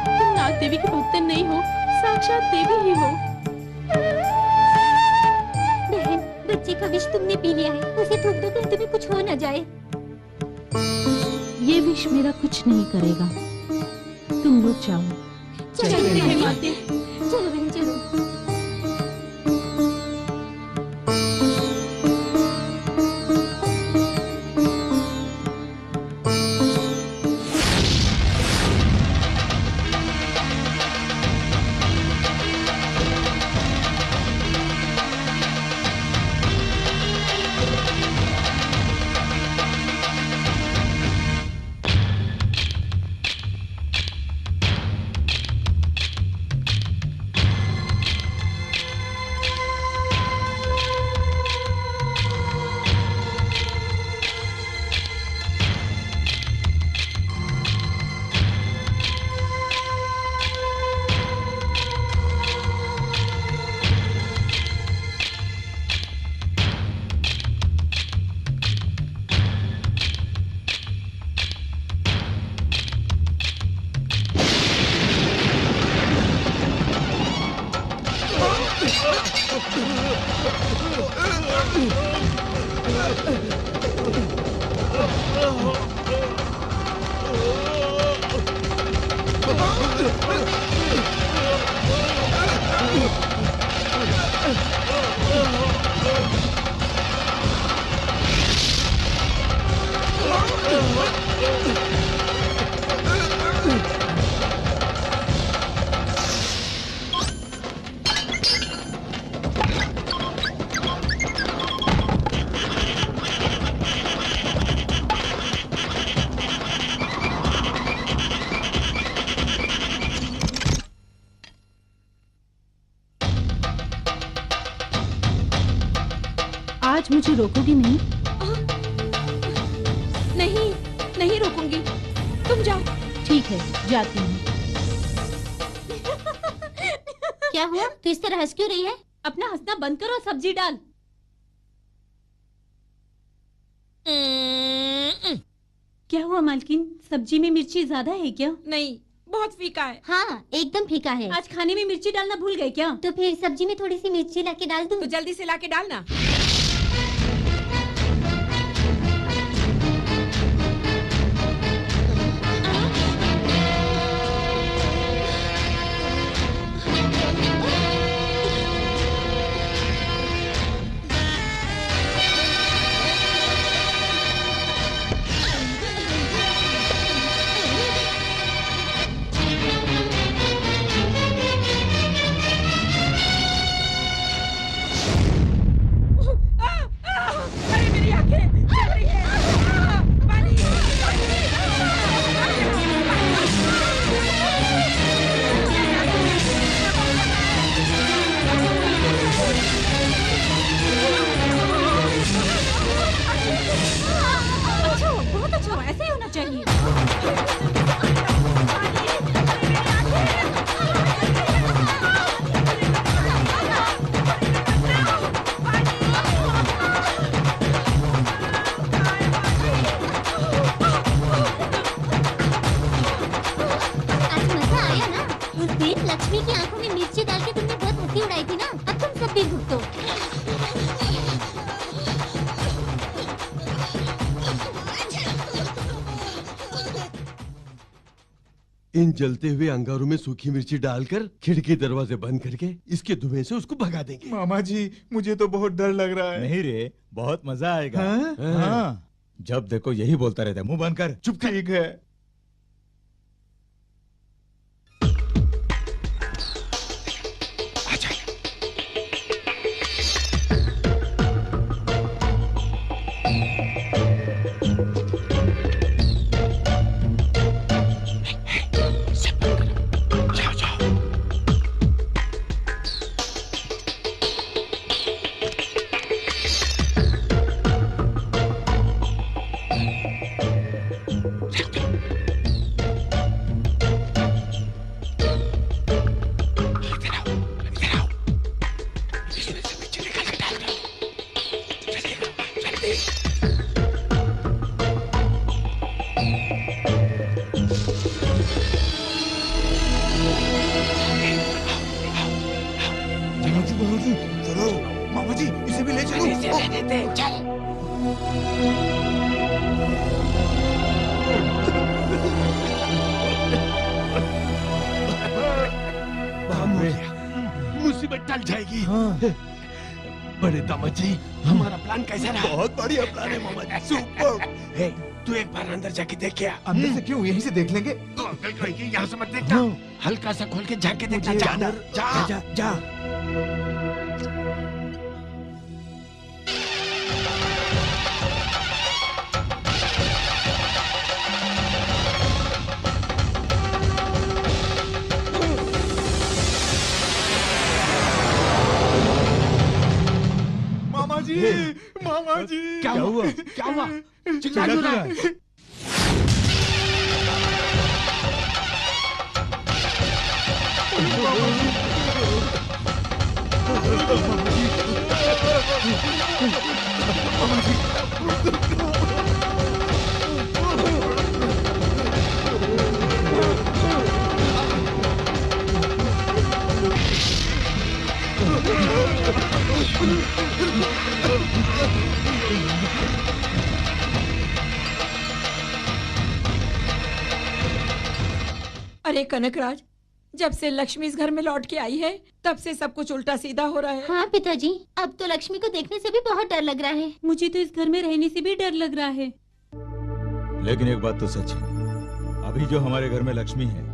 तुम नाग देवी के भक्त नहीं हो, साक्षात देवी ही हो। बहन, बच्चे का विष तुमने पी लिया है, उसे थूक दो कहीं तुम्हें कुछ हो न जाए। ये विष मेरा कुछ नहीं करेगा, तुम लोग जाओ। चलो बहन चलो। आज मुझे रोकोगी नहीं? नहीं, नहीं रोकूंगी। तुम जाओ। ठीक है, जाती हूँ। क्या हुआ? तू इस तरह हंस क्यों रही है? अपना हंसना बंद करो, सब्जी डाल। क्या हुआ मालकिन? सब्जी में मिर्ची ज्यादा है क्या? नहीं, बहुत फीका है। हाँ, एकदम फीका है। आज खाने में मिर्ची डालना भूल गए क्या? तो फिर सब्जी में थोड़ी सी मिर्ची लाके डाल दूं? तो जल्दी से लाके डालना। लक्ष्मी की आंखों में मिर्ची डाल के तुमने बहुत हंसी उड़ाई थी ना, अब तुम सब भी भुगतो। इन जलते हुए अंगारों में सूखी मिर्ची डालकर खिड़की दरवाजे बंद करके इसके धुएं से उसको भगा देंगे। मामा जी, मुझे तो बहुत डर लग रहा है। नहीं रे, बहुत मजा आएगा। हाँ? हाँ। जब देखो यही बोलता रहता है, मुंह बंद कर। चुप। ठीक है। मामा जी, इसे भी ले चलो। चल। मुसीबत टल जाएगी। बड़े दामाद जी, हमारा प्लान कैसा रहा? बहुत बढ़िया प्लान है मामा जी, सुपर। तू एक बार अंदर जाके देख क्या? अंदर से क्यों? यहीं से देख लेंगे। तो अंकल कहेंगे यहाँ से मत देखना। हल्का सा खोल के झांक के देखना। जा अंदर, जा जा जा। मामा जी, क्या हुआ? क्या हुआ? चिल्ला क्यों रहा है? मामा जी। अरे कनकराज, जब से लक्ष्मी इस घर में लौट के आई है तब से सब कुछ उल्टा सीधा हो रहा है। हाँ पिताजी, अब तो लक्ष्मी को देखने से भी बहुत डर लग रहा है। मुझे तो इस घर में रहने से भी डर लग रहा है। लेकिन एक बात तो सच है, अभी जो हमारे घर में लक्ष्मी है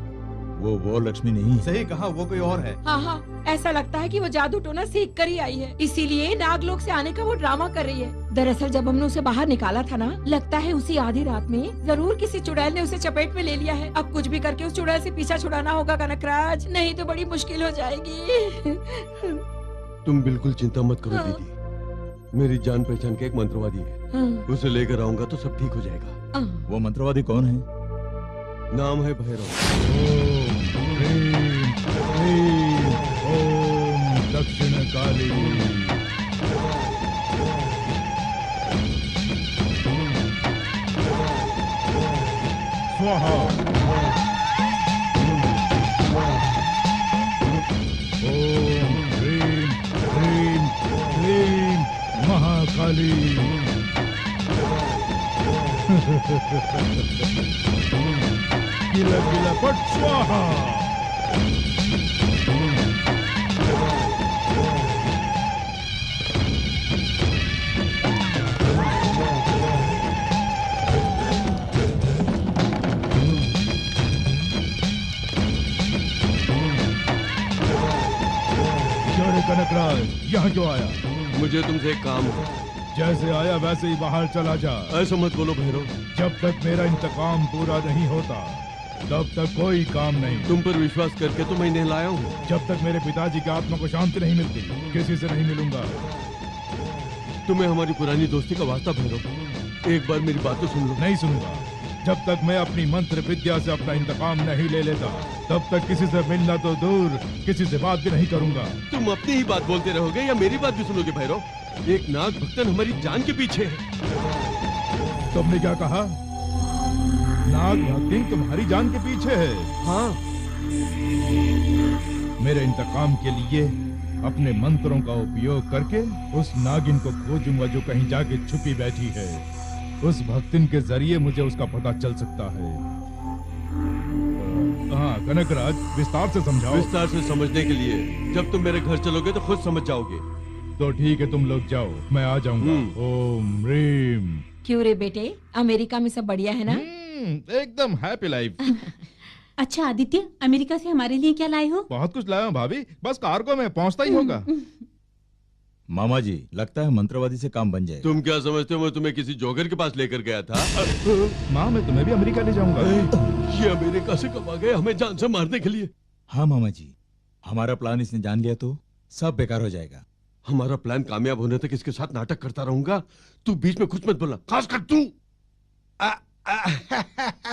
वो लक्ष्मी नहीं है। सही कहा, वो कोई और है। हाँ हाँ, ऐसा लगता है कि वो जादू टोना सीख कर ही आई है, इसीलिए नागलोक से आने का वो ड्रामा कर रही है। दरअसल जब हमने उसे बाहर निकाला था ना, लगता है उसी आधी रात में जरूर किसी चुड़ैल ने उसे चपेट में ले लिया है। अब कुछ भी करके उस चुड़ैल से पीछा छुड़ाना होगा कनकराज, नहीं तो बड़ी मुश्किल हो जाएगी। तुम बिल्कुल चिंता मत करो दीदी, मेरी जान पहचान के एक मंत्रवादी है, उसे लेकर आऊंगा तो सब ठीक हो जाएगा। वो मंत्रवादी कौन है? नाम है भैरव। ओम दक्षिण काली। स्वाहा। ओम ह्रीं ह्रीं ह्रीं महाकाली। किला किला पट स्वाहा। कनकराज, यहाँ क्यों आया? मुझे तुमसे एक काम है। जैसे आया वैसे ही बाहर चला जा। ऐसा मत बोलो भैरव। जब तक मेरा इंतकाम पूरा नहीं होता तब तक कोई काम नहीं। तुम पर विश्वास करके तो मैं इन्हें लाया हूँ। जब तक मेरे पिताजी की आत्मा को शांति नहीं मिलती किसी से नहीं मिलूंगा। तुम्हें हमारी पुरानी दोस्ती का वास्ता भैरव, एक बार मेरी बात तो सुन लो। नहीं सुनूंगा। जब तक मैं अपनी मंत्र विद्या से अपना इंतकाम नहीं ले लेता तब तक किसी से मिलना तो दूर किसी से बात भी नहीं करूंगा। तुम अपनी ही बात बोलते रहोगे या मेरी बात भी सुनोगे भैरव? एक नाग भक्तन हमारी जान के पीछे है। तुमने क्या कहा? नाग भक्ति तुम्हारी जान के पीछे है? हाँ। मेरे इंतकाम के लिए अपने मंत्रों का उपयोग करके उस नागिन को खोजूंगा जो कहीं जाके छुपी बैठी है। उस भक्तिन के जरिए मुझे उसका पता चल सकता है। हाँ कनकराज, विस्तार से समझाओ। विस्तार से समझने के लिए जब तुम मेरे घर चलोगे तो खुद समझ जाओगे। तो ठीक है, तुम लोग जाओ, मैं आ जाऊंगा। ओम ह्रीं। क्यों रे बेटे, अमेरिका में सब बढ़िया है ना? एकदम हैप्पी लाइफ। अच्छा आदित्य, अमेरिका से हमारे लिए क्या लाए हो? बहुत कुछ लाया हूँ भाभी, बस कार्गो में पहुँचता ही होगा। मामा जी, लगता है मंत्रवादी से काम बन जाए। तुम क्या समझते हो मैं तुम्हें किसी जोकर के पास लेकर गया था? माँ, मैं तुम्हें भी अमेरिका ले जाऊंगा। ये अमेरिका से कब आ गए हमें जान से मारने के लिए? हाँ मामा जी, हमारा प्लान इसने जान लिया तो सब बेकार हो जाएगा। हमारा प्लान कामयाब होने तक इसके साथ नाटक करता रहूंगा। तू बीच में कुछ मत बोलना, खासकर तू।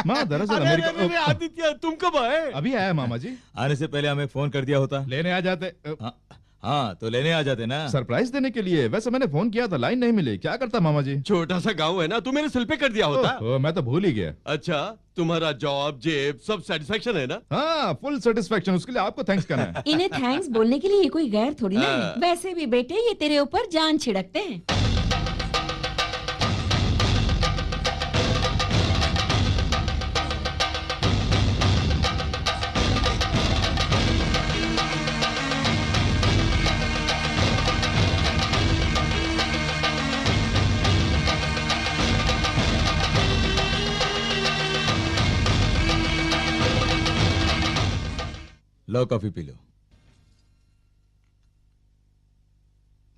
माँ, दरअसल अमेरिका। आदित्य, तुम कब आए? अभी आया मामा जी। आने से पहले हमें फोन कर दिया होता। लेने आ जाते। हाँ तो लेने आ जाते ना। सरप्राइज देने के लिए। वैसे मैंने फोन किया था, लाइन नहीं मिली। क्या करता मामा जी? छोटा सा गांव है ना, तू मेरे सिल पे कर दिया होता। मैं तो भूल ही गया। अच्छा, तुम्हारा जॉब जेब सब सेटिस्फेक्शन है ना? हाँ, फुल सेटिस्फेक्शन। उसके लिए आपको थैंक्स करना है। इन्हें थैंक्स बोलने के लिए ये कोई गैर थोड़ी ना है। वैसे भी बेटे ये तेरे ऊपर जान छिड़कते हैं। लो कॉफी पी लो।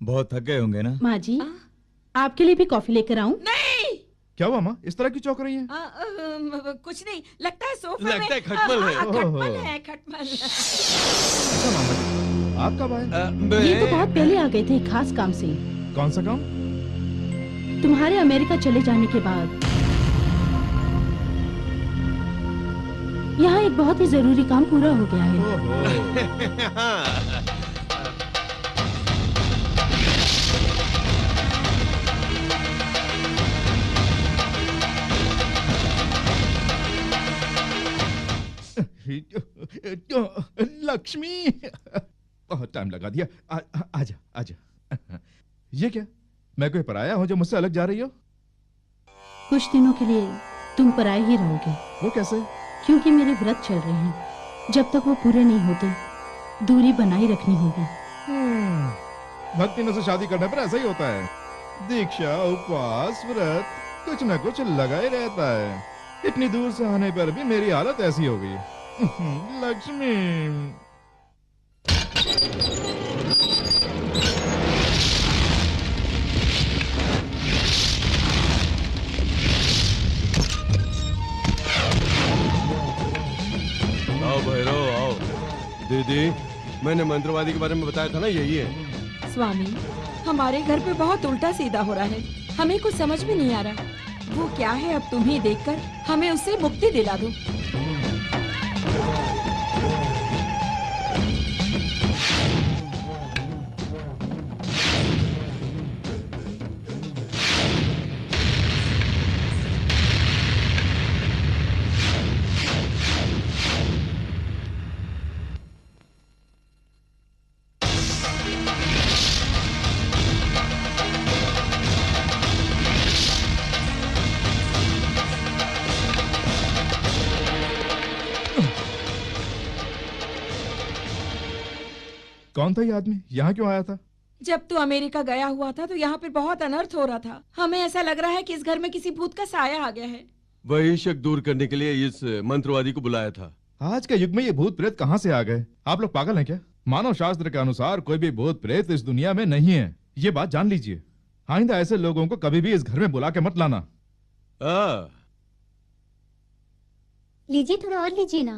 बहुत थक गए होंगे ना? माँ जी, आपके लिए भी कॉफी लेकर आऊं? नहीं। क्या हुआ माँ, इस तरह की चौंक रही है? कुछ नहीं, लगता है सोफे में। लगता है खटमल है। खटमल है, खटमल। अच्छा मामा जी, आप कब आए? ये तो बहुत पहले आ गए थे, खास काम से। कौन सा काम? तुम्हारे अमेरिका चले जाने के बाद यहाँ एक बहुत ही जरूरी काम पूरा हो गया है। लक्ष्मी, बहुत टाइम लगा दिया। आजा आजा। ये क्या, मैं कोई पराया हूँ जो मुझसे अलग जा रही हो? कुछ दिनों के लिए तुम पराए ही रहोगे। वो कैसे? क्योंकि मेरे व्रत चल रहे हैं, जब तक वो पूरे नहीं होते दूरी बनाई रखनी होगी। भक्ति में से शादी करने पर ऐसा ही होता है। दीक्षा, उपवास, व्रत, कुछ न कुछ लगा ही रहता है। इतनी दूर से आने पर भी मेरी हालत ऐसी हो गई। लक्ष्मी। आओ भैरव आओ। दीदी, मैंने मंत्रवादी के बारे में बताया था ना, यही है। स्वामी, हमारे घर पे बहुत उल्टा सीधा हो रहा है, हमें कुछ समझ में नहीं आ रहा। वो क्या है, अब तुम ही देखकर हमें उससे मुक्ति दिला दो। कौन था ये आदमी? यहाँ क्यों आया था? जब तू अमेरिका गया हुआ था तो यहाँ पे बहुत अनर्थ हो रहा था। हमें ऐसा लग रहा है कि इस घर में किसी भूत का साया आ गया है। वही शक दूर करने के लिए इस मंत्रवादी को बुलाया था। आज के युग में ये भूत प्रेत कहाँ से आ गए? आप लोग पागल हैं क्या? मानव शास्त्र के अनुसार कोई भी भूत प्रेत इस दुनिया में नहीं है, ये बात जान लीजिए। आइंदा ऐसे लोगों को कभी भी इस घर में बुला के मत लाना। लीजिए, थोड़ा और लीजिए ना।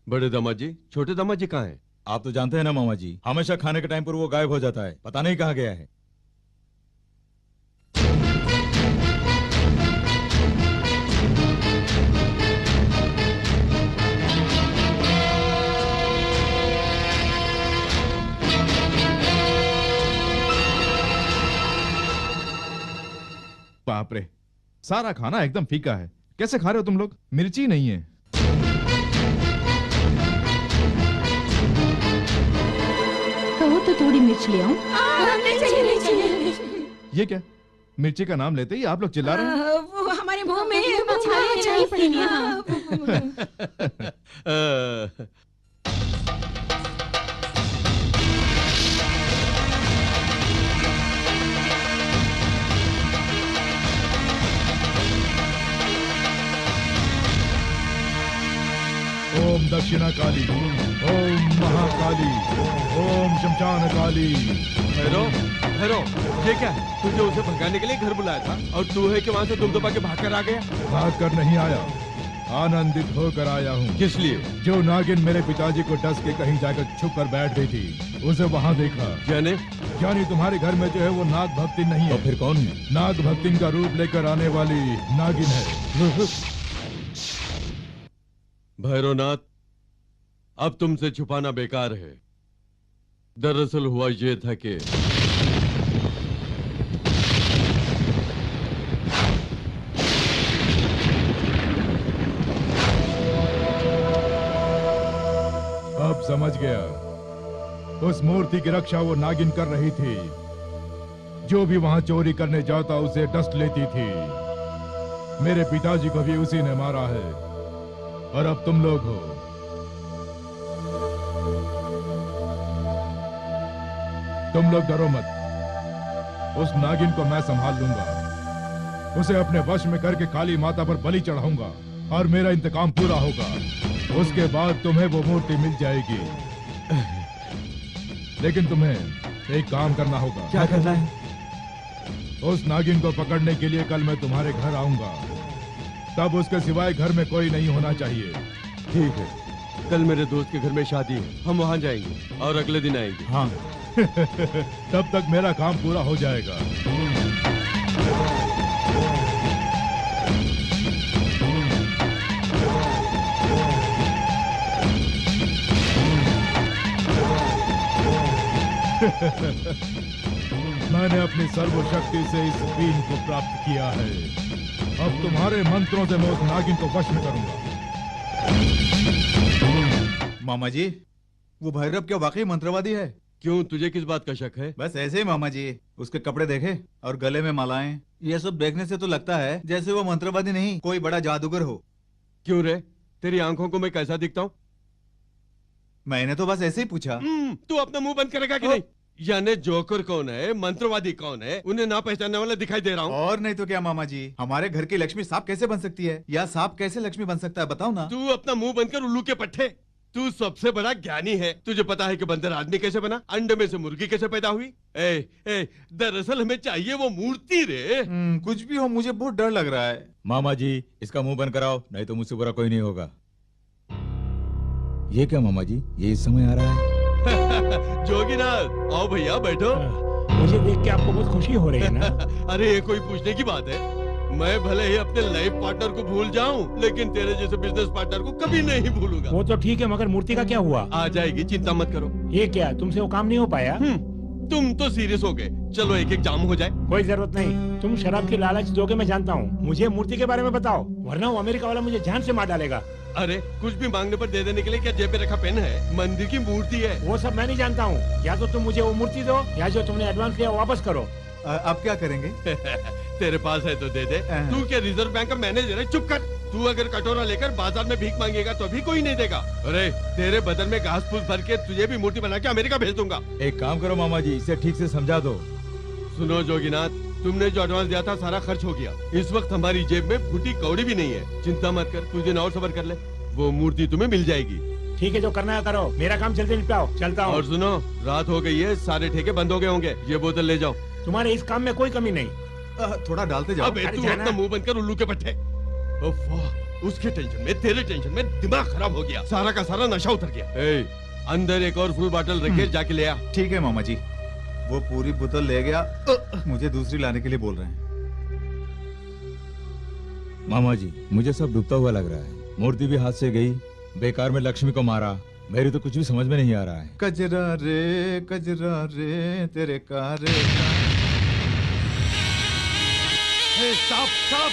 बड़े दामाद जी, छोटे दामाद जी कहाँ हैं? आप तो जानते हैं ना मामा जी, हमेशा खाने के टाइम पर वो गायब हो जाता है, पता नहीं कहाँ गया है। बाप रे, सारा खाना एकदम फीका है। कैसे खा रहे हो तुम लोग? मिर्ची नहीं है। कहो तो थोड़ी मिर्च ले आऊं। ये क्या, मिर्ची का नाम लेते ही आप लोग चिल्ला रहे हैं? वो हमारे मुंह में अच्छा ही पड़ेगी। ओम दक्षिणा काली, ओम महाकाली, ओम शमशान काली। भैरव, भैरव, ये क्या? तुझे उसे भगाने के लिए घर बुलाया था और तू है कि वहाँ से दुम दबा के भाग कर आ गया? भाग कर नहीं आया, आनंदित होकर आया हूँ। किस लिए? जो नागिन मेरे पिताजी को डस के कहीं जाकर छुप कर बैठ गई थी, उसे वहाँ देखा। यानी तुम्हारे घर में जो है वो नाग भक्तिन नहीं है। तो फिर कौन है? नाग भक्तिन का रूप लेकर आने वाली नागिन है। भैरवनाथ, अब तुमसे छुपाना बेकार है। दरअसल हुआ ये था कि अब समझ गया। उस मूर्ति की रक्षा वो नागिन कर रही थी। जो भी वहां चोरी करने जाता उसे डस्ट लेती थी। मेरे पिताजी को भी उसी ने मारा है और अब तुम लोग हो। तुम लोग डरो मत, उस नागिन को मैं संभाल लूंगा। उसे अपने वश में करके काली माता पर बलि चढ़ाऊंगा और मेरा इंतकाम पूरा होगा। उसके बाद तुम्हें वो मूर्ति मिल जाएगी। लेकिन तुम्हें एक काम करना होगा। क्या करना है? उस नागिन को पकड़ने के लिए कल मैं तुम्हारे घर आऊंगा। तब उसके सिवाय घर में कोई नहीं होना चाहिए। ठीक है, कल मेरे दोस्त के घर में शादी है, हम वहां जाएंगे और अगले दिन आएंगे। हाँ। तब तक मेरा काम पूरा हो जाएगा। मैंने अपनी सर्वशक्ति से इस बीन को प्राप्त किया है। अब तुम्हारे मंत्रों से मैं उस नागिन को वश में करूंगा। मामा जी, वो भैरव क्या वाकई मंत्रवादी है? क्यों, तुझे किस बात का शक है? बस ऐसे ही मामा जी, उसके कपड़े देखे और गले में मालाएं, ये सब देखने से तो लगता है जैसे वो मंत्रवादी नहीं कोई बड़ा जादूगर हो। क्यों रे, तेरी आंखों को मैं कैसा दिखता हूँ? मैंने तो बस ऐसे ही पूछा। तू अपना मुंह बंद करेगा कि नहीं? यानी जोकर कौन है, मंत्रवादी कौन है, उन्हें ना पहचानने वाला दिखाई दे रहा हूँ। और नहीं तो क्या मामा जी, हमारे घर की लक्ष्मी सांप कैसे बन सकती है, या सांप कैसे लक्ष्मी बन सकता है, बताओ ना। तू अपना मुंह बंद कर उल्लू के पट्टे। तू सबसे बड़ा ज्ञानी है। तुझे पता है कि बंदर आदमी कैसे बना, अंडे में से मुर्गी कैसे पैदा हुई? दरअसल हमें चाहिए वो मूर्ति रे। कुछ भी हो, मुझे बहुत डर लग रहा है। मामा जी, इसका मुंह बंद कराओ, नहीं तो मुझसे बुरा कोई नहीं होगा। ये क्या मामा जी, ये इस समय आ रहा है? जोगीनाथ, आओ भैया बैठो। मुझे देख के आपको बहुत खुशी हो रही है ना? अरे ये कोई पूछने की बात है? मैं भले ही अपने लाइफ पार्टनर को भूल जाऊं, लेकिन तेरे जैसे बिजनेस पार्टनर को कभी नहीं भूलूंगा। वो तो ठीक है, मगर मूर्ति का क्या हुआ? आ जाएगी, चिंता मत करो। ये क्या, तुमसे वो काम नहीं हो पाया? तुम तो सीरियस हो गए। चलो एक एक जाम हो जाए। कोई जरूरत नहीं, तुम शराब की लालच दोगे मैं जानता हूँ। मुझे मूर्ति के बारे में बताओ, वरना वो अमेरिका वाला मुझे जान से मार डालेगा। अरे कुछ भी मांगने पर दे देने के लिए क्या जेब में रखा पेन है? मंदिर की मूर्ति है। वो सब मैं नहीं जानता हूँ। या तो तुम मुझे वो मूर्ति दो, या जो तुमने एडवांस लिया वापस करो। अब क्या करेंगे? तेरे पास है तो दे दे। तू क्या रिजर्व बैंक का मैनेजर है? चुप कर। तू अगर कटोरा लेकर बाजार में भीख मांगेगा तो भी कोई नहीं देगा। अरे तेरे बदन में घास फूस भर के तुझे भी मूर्ति बना के अमेरिका भेज दूंगा। एक काम करो मामा जी, इसे ठीक से समझा दो। सुनो जोगीनाथ, तुमने जो एडवांस दिया था सारा खर्च हो गया। इस वक्त हमारी जेब में फूटी कौड़ी भी नहीं है। चिंता मत कर, कुछ दिन और सब्र कर ले, वो मूर्ति तुम्हें मिल जाएगी। ठीक है, जो करना है करो, मेरा काम जल्दी निपटाओ, चलता हूँ। और सुनो, रात हो गई है, सारे ठेके बंद हो गए होंगे। ये बोतल ले जाओ। तुम्हारे इस काम में कोई कमी नहीं। थोड़ा डालते जाओ। अबे तू अपना मुंह बंद कर उल्लू के पट्टे। उसके टेंशन में, तेरे टेंशन में दिमाग खराब हो गया। सारा का सारा नशा उतर गया। अंदर एक और फुल बॉटल रखे, जाके ले आ। ठीक है मामा जी, वो पूरी बोतल ले गया, मुझे दूसरी लाने के लिए बोल रहे हैं। मामा जी, मुझे सब डूबता हुआ लग रहा है। मूर्ति भी हाथ से गई, बेकार में लक्ष्मी को मारा, मेरी तो कुछ भी समझ में नहीं आ रहा है। कजरा रे तेरे कारे। साफ साफ।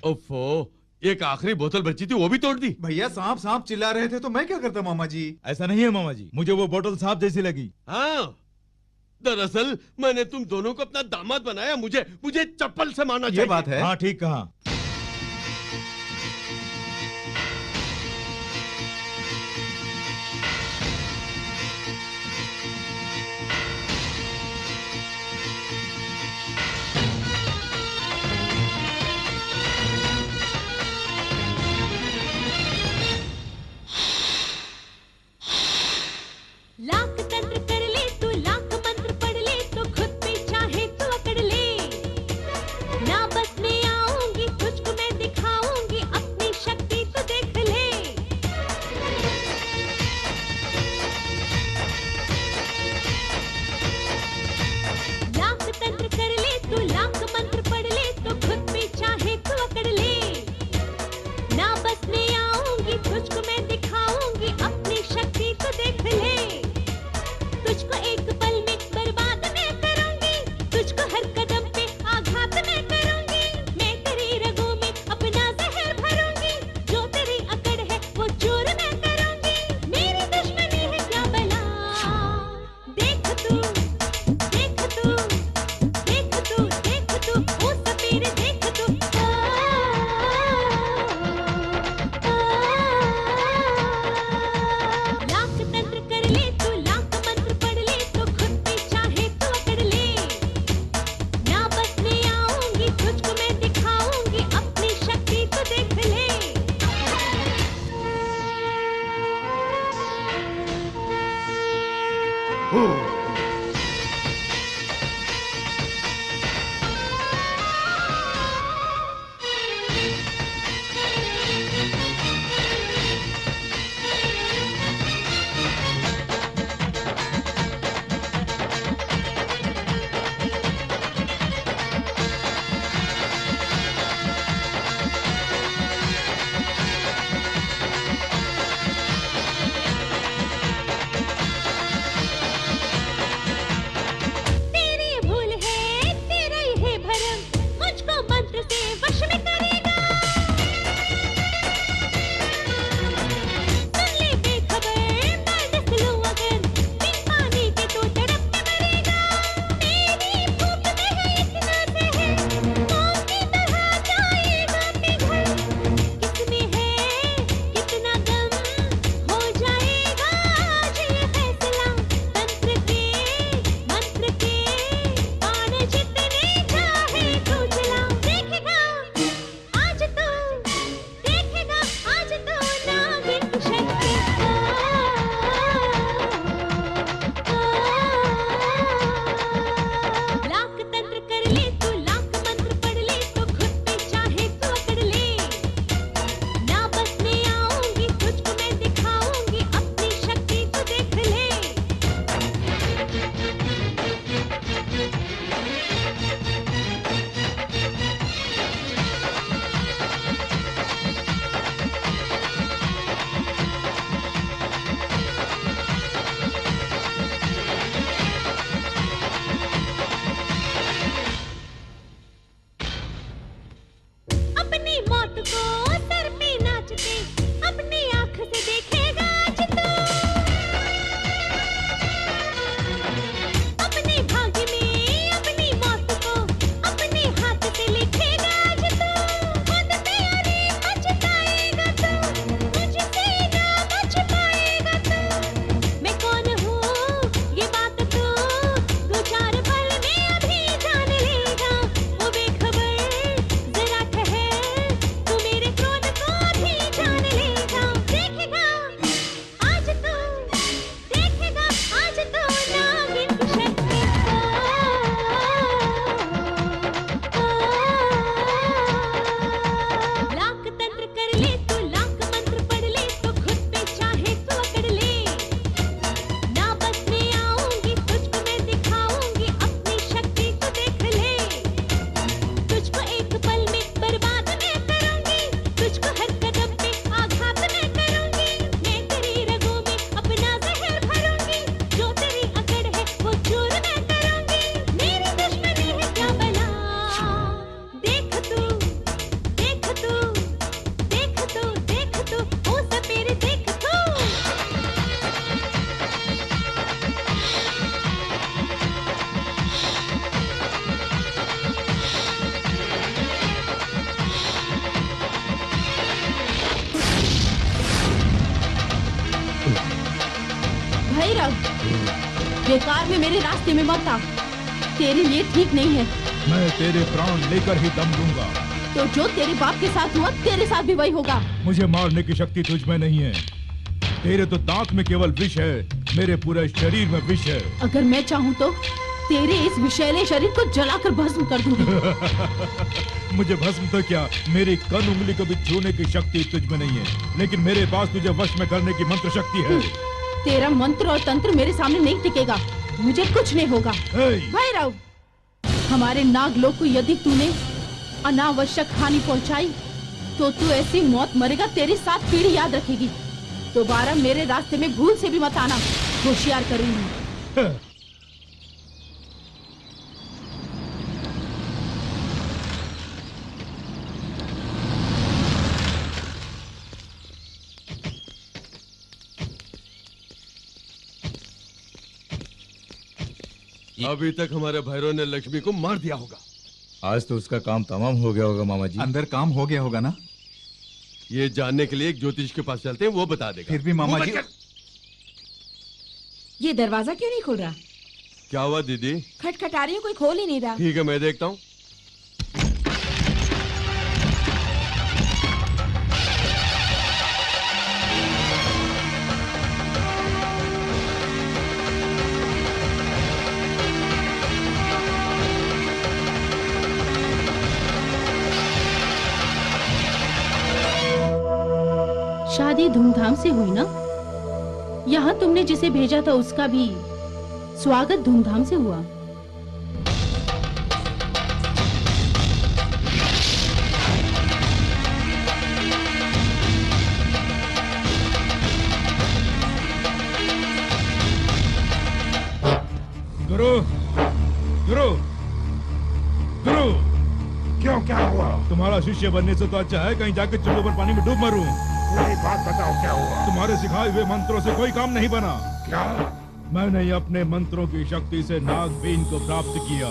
ओफो, एक आखिरी बोतल बची थी, वो भी तोड़ दी। भैया सांप सांप चिल्ला रहे थे तो मैं क्या करता मामा जी? ऐसा नहीं है मामा जी, मुझे वो बोतल सांप जैसी लगी। हाँ, दरअसल मैंने तुम दोनों को अपना दामाद बनाया, मुझे चप्पल से मारना चाहिए। ये बात है। हाँ ठीक कहा। लाख तंत्र कर ले तू, लाख मंत्र पढ़ ले तो खुद पे चाहे तू अकड़ ले। ना बस में आऊंगी, तुझको मैं दिखाऊंगी, अपनी शक्ति तो देख ले। लाख तंत्र कर ले तू, लाख मंत्र पढ़ ले तो खुद पे चाहे तू अकड़ ले। ना बस में आऊंगी, तुझको मैं दिखाऊंगी, अपनी शक्ति तो देख ले। तुझको एक पल में बर्बाद मैं करूंगी, तुझको हर कदम पे आघात मैं करूंगी। मैं तेरी रगों में अपना जहर भरूंगी, जो तेरी अकड़ है वो चूर मैं करूंगी। मेरी दुश्मनी है क्या बला, देख तू देख तू देख तू देख तू, ओ सपीर देख तू। लाख तंत्र कर ले तू, लाख मंत्र पढ़ ले तो खुद पे चाहे तू अकड़ ले। ना बस में आऊंगी, तुझको मैं दिखाऊंगी, अपनी शक्ति तो देख ले। भैरव, बेकार में मेरे रास्ते में मत आ, तेरे लिए ठीक नहीं है। मैं तेरे प्राण लेकर ही दम लूंगा। तो जो तेरे बाप के साथ हुआ तेरे साथ भी वही होगा। मुझे मारने की शक्ति तुझ में नहीं है। तेरे तो दांत में केवल विष है, मेरे पूरे शरीर में विष है। अगर मैं चाहूँ तो तेरे इस विषैले शरीर को जलाकर भस्म कर दूंगी। मुझे भस्म तो क्या, मेरी कन उंगली को भी छूने की शक्ति तुझ में नहीं है, लेकिन मेरे पास तुझे वश में करने की मंत्र शक्ति है। तेरा मंत्र और तंत्र मेरे सामने नहीं टिकेगा, मुझे कुछ नहीं होगा। भैरव, हमारे नागलोक को यदि तूने अनावश्यक हानि पहुंचाई तो तू ऐसी मौत मरेगा, तेरी 7 पीढ़ी याद रखेगी। दोबारा मेरे रास्ते में भूल से भी मत आना, होशियार करूंगी। अभी तक हमारे भैरव ने लक्ष्मी को मार दिया होगा। आज तो उसका काम तमाम हो गया होगा मामा जी। अंदर काम हो गया होगा ना? ये जानने के लिए एक ज्योतिष के पास चलते हैं, वो बता देगा। फिर भी मामा जी, ये दरवाजा क्यों नहीं खुल रहा? क्या हुआ दीदी? खटखटा रही हूँ, कोई खोल ही नहीं रहा। ठीक है, मैं देखता हूँ। शादी धूमधाम से हुई ना? यहाँ तुमने जिसे भेजा था उसका भी स्वागत धूमधाम से हुआ। गुरु, गुरु, गुरु, क्यों, क्या हुआ? तुम्हारा शिष्य बनने से तो अच्छा है कहीं जाके चुल्लू पर पानी में डूब मरूं। पूरी बात बताओ, क्या हुआ? तुम्हारे सिखाए हुए मंत्रों से कोई काम नहीं बना। क्या? मैंने अपने मंत्रों की शक्ति से नागबीन को प्राप्त किया।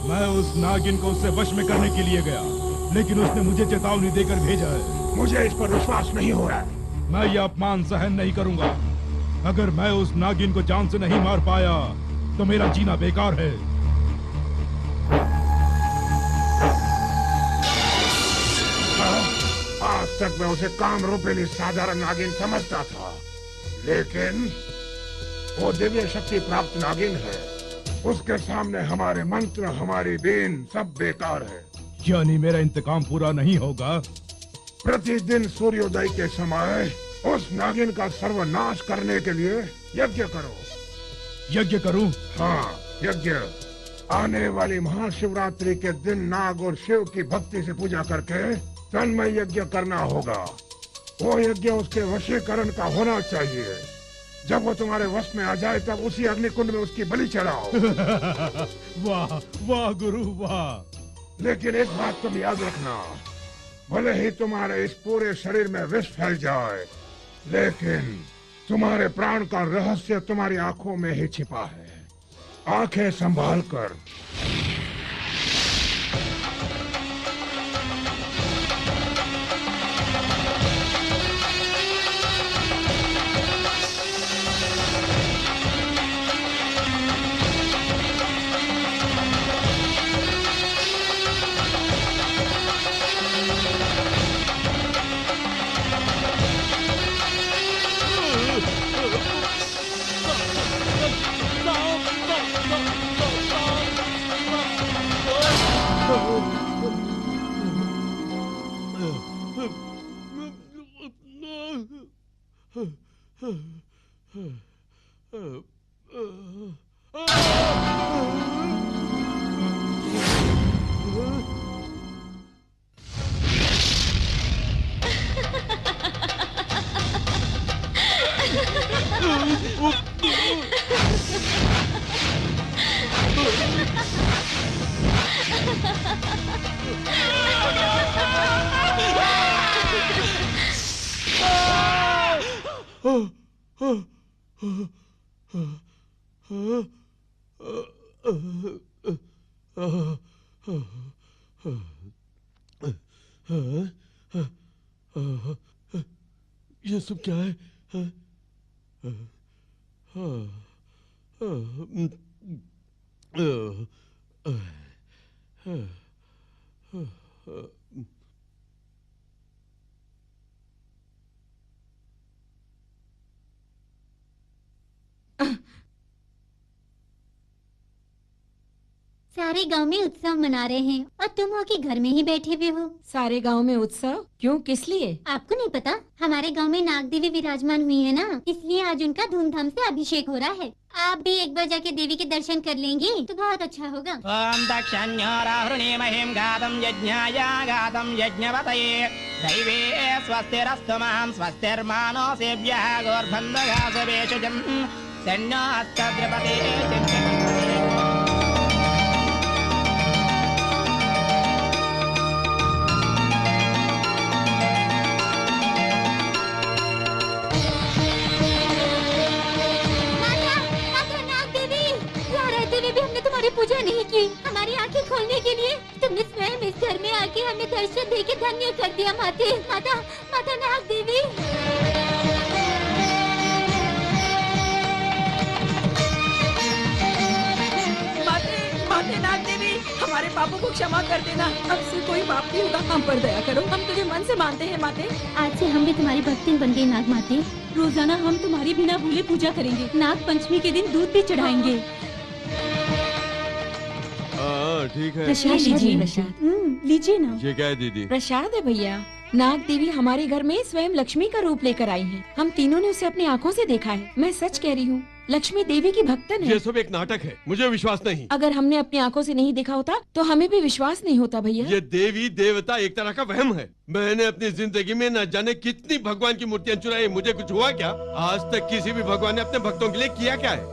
मैं उस नागिन को उससे वश में करने के लिए गया, लेकिन उसने मुझे चेतावनी देकर भेजा है। मुझे इस पर विश्वास नहीं हो रहा है। मैं ये अपमान सहन नहीं करूंगा। अगर मैं उस नागिन को जान से नहीं मार पाया तो मेरा जीना बेकार है। आज तक मैं उसे काम रूपेली साधारण नागिन समझता था, लेकिन वो दिव्य शक्ति प्राप्त नागिन है। उसके सामने हमारे मंत्र, हमारी बीन सब बेकार है। यानी मेरा इंतकाम पूरा नहीं होगा? प्रतिदिन सूर्योदय के समय उस नागिन का सर्वनाश करने के लिए यज्ञ करो। यज्ञ करूं? हाँ, यज्ञ। आने वाली महाशिवरात्रि के दिन नाग और शिव की भक्ति से पूजा करके तन्मय यज्ञ करना होगा। वो यज्ञ उसके वशीकरण का होना चाहिए। जब वो तुम्हारे वश में आ जाए तब उसी अग्निकुंड में उसकी बलि चढ़ाओ। वाह वाह गुरु वाह। लेकिन एक बात तुम याद रखना, भले ही तुम्हारे इस पूरे शरीर में विष फैल जाए, लेकिन तुम्हारे प्राण का रहस्य तुम्हारी आंखों में ही छिपा है। आंखें संभाल कर। ये सब क्या है? सारे गांव में उत्सव मना रहे हैं और तुम हो कि घर में ही बैठे हुए हो। सारे गांव में उत्सव क्यों, किस लिए? आपको नहीं पता, हमारे गांव में नाग देवी विराजमान हुई है ना, इसलिए आज उनका धूमधाम से अभिषेक हो रहा है। आप भी एक बार जाके देवी के दर्शन कर लेंगे तो बहुत अच्छा होगा। ओम दक्षिण्योराहुणे महिम गातम यज्ञाय गातम यज्ञवतये दैवे स्वस्तिरस्तु महां स्वस्तिर्मानोऽसेभ्यः गोर्भन्धगासवेशजं सन्नोऽस्तद्रपते पूजा नहीं की, हमारी आंखें खोलने के लिए तुमने स्वयं इस घर में आके हमें दर्शन दे के धन्य कर दिया। माता माता नाग देवी। माते नाग देवी, हमारे पापों को क्षमा कर देना। अब से कोई पाप नहीं होगा, हम पर दया करो, हम तुझे मन से मानते हैं माते। आज से हम भी तुम्हारी भक्तिन बन गई नाग माते। रोजाना हम तुम्हारी बिना भूले पूजा करेंगे, नाग पंचमी के दिन दूध भी चढ़ाएंगे। ठीक है। प्रसाद लीजिए, प्रसाद लीजिए ना। ये क्या है दीदी? प्रसाद है भैया। नाग देवी हमारे घर में स्वयं लक्ष्मी का रूप लेकर आई हैं। हम तीनों ने उसे अपनी आंखों से देखा है। मैं सच कह रही हूँ, लक्ष्मी देवी की भक्तन है। ये सब एक नाटक है, मुझे विश्वास नहीं। अगर हमने अपनी आंखों से नहीं देखा होता तो हमें भी विश्वास नहीं होता भैया। ये देवी देवता एक तरह का वहम है। मैंने अपनी जिंदगी में न जाने कितनी भगवान की मूर्तियाँ चुराई, मुझे कुछ हुआ क्या? आज तक किसी भी भगवान ने अपने भक्तों के लिए किया क्या है?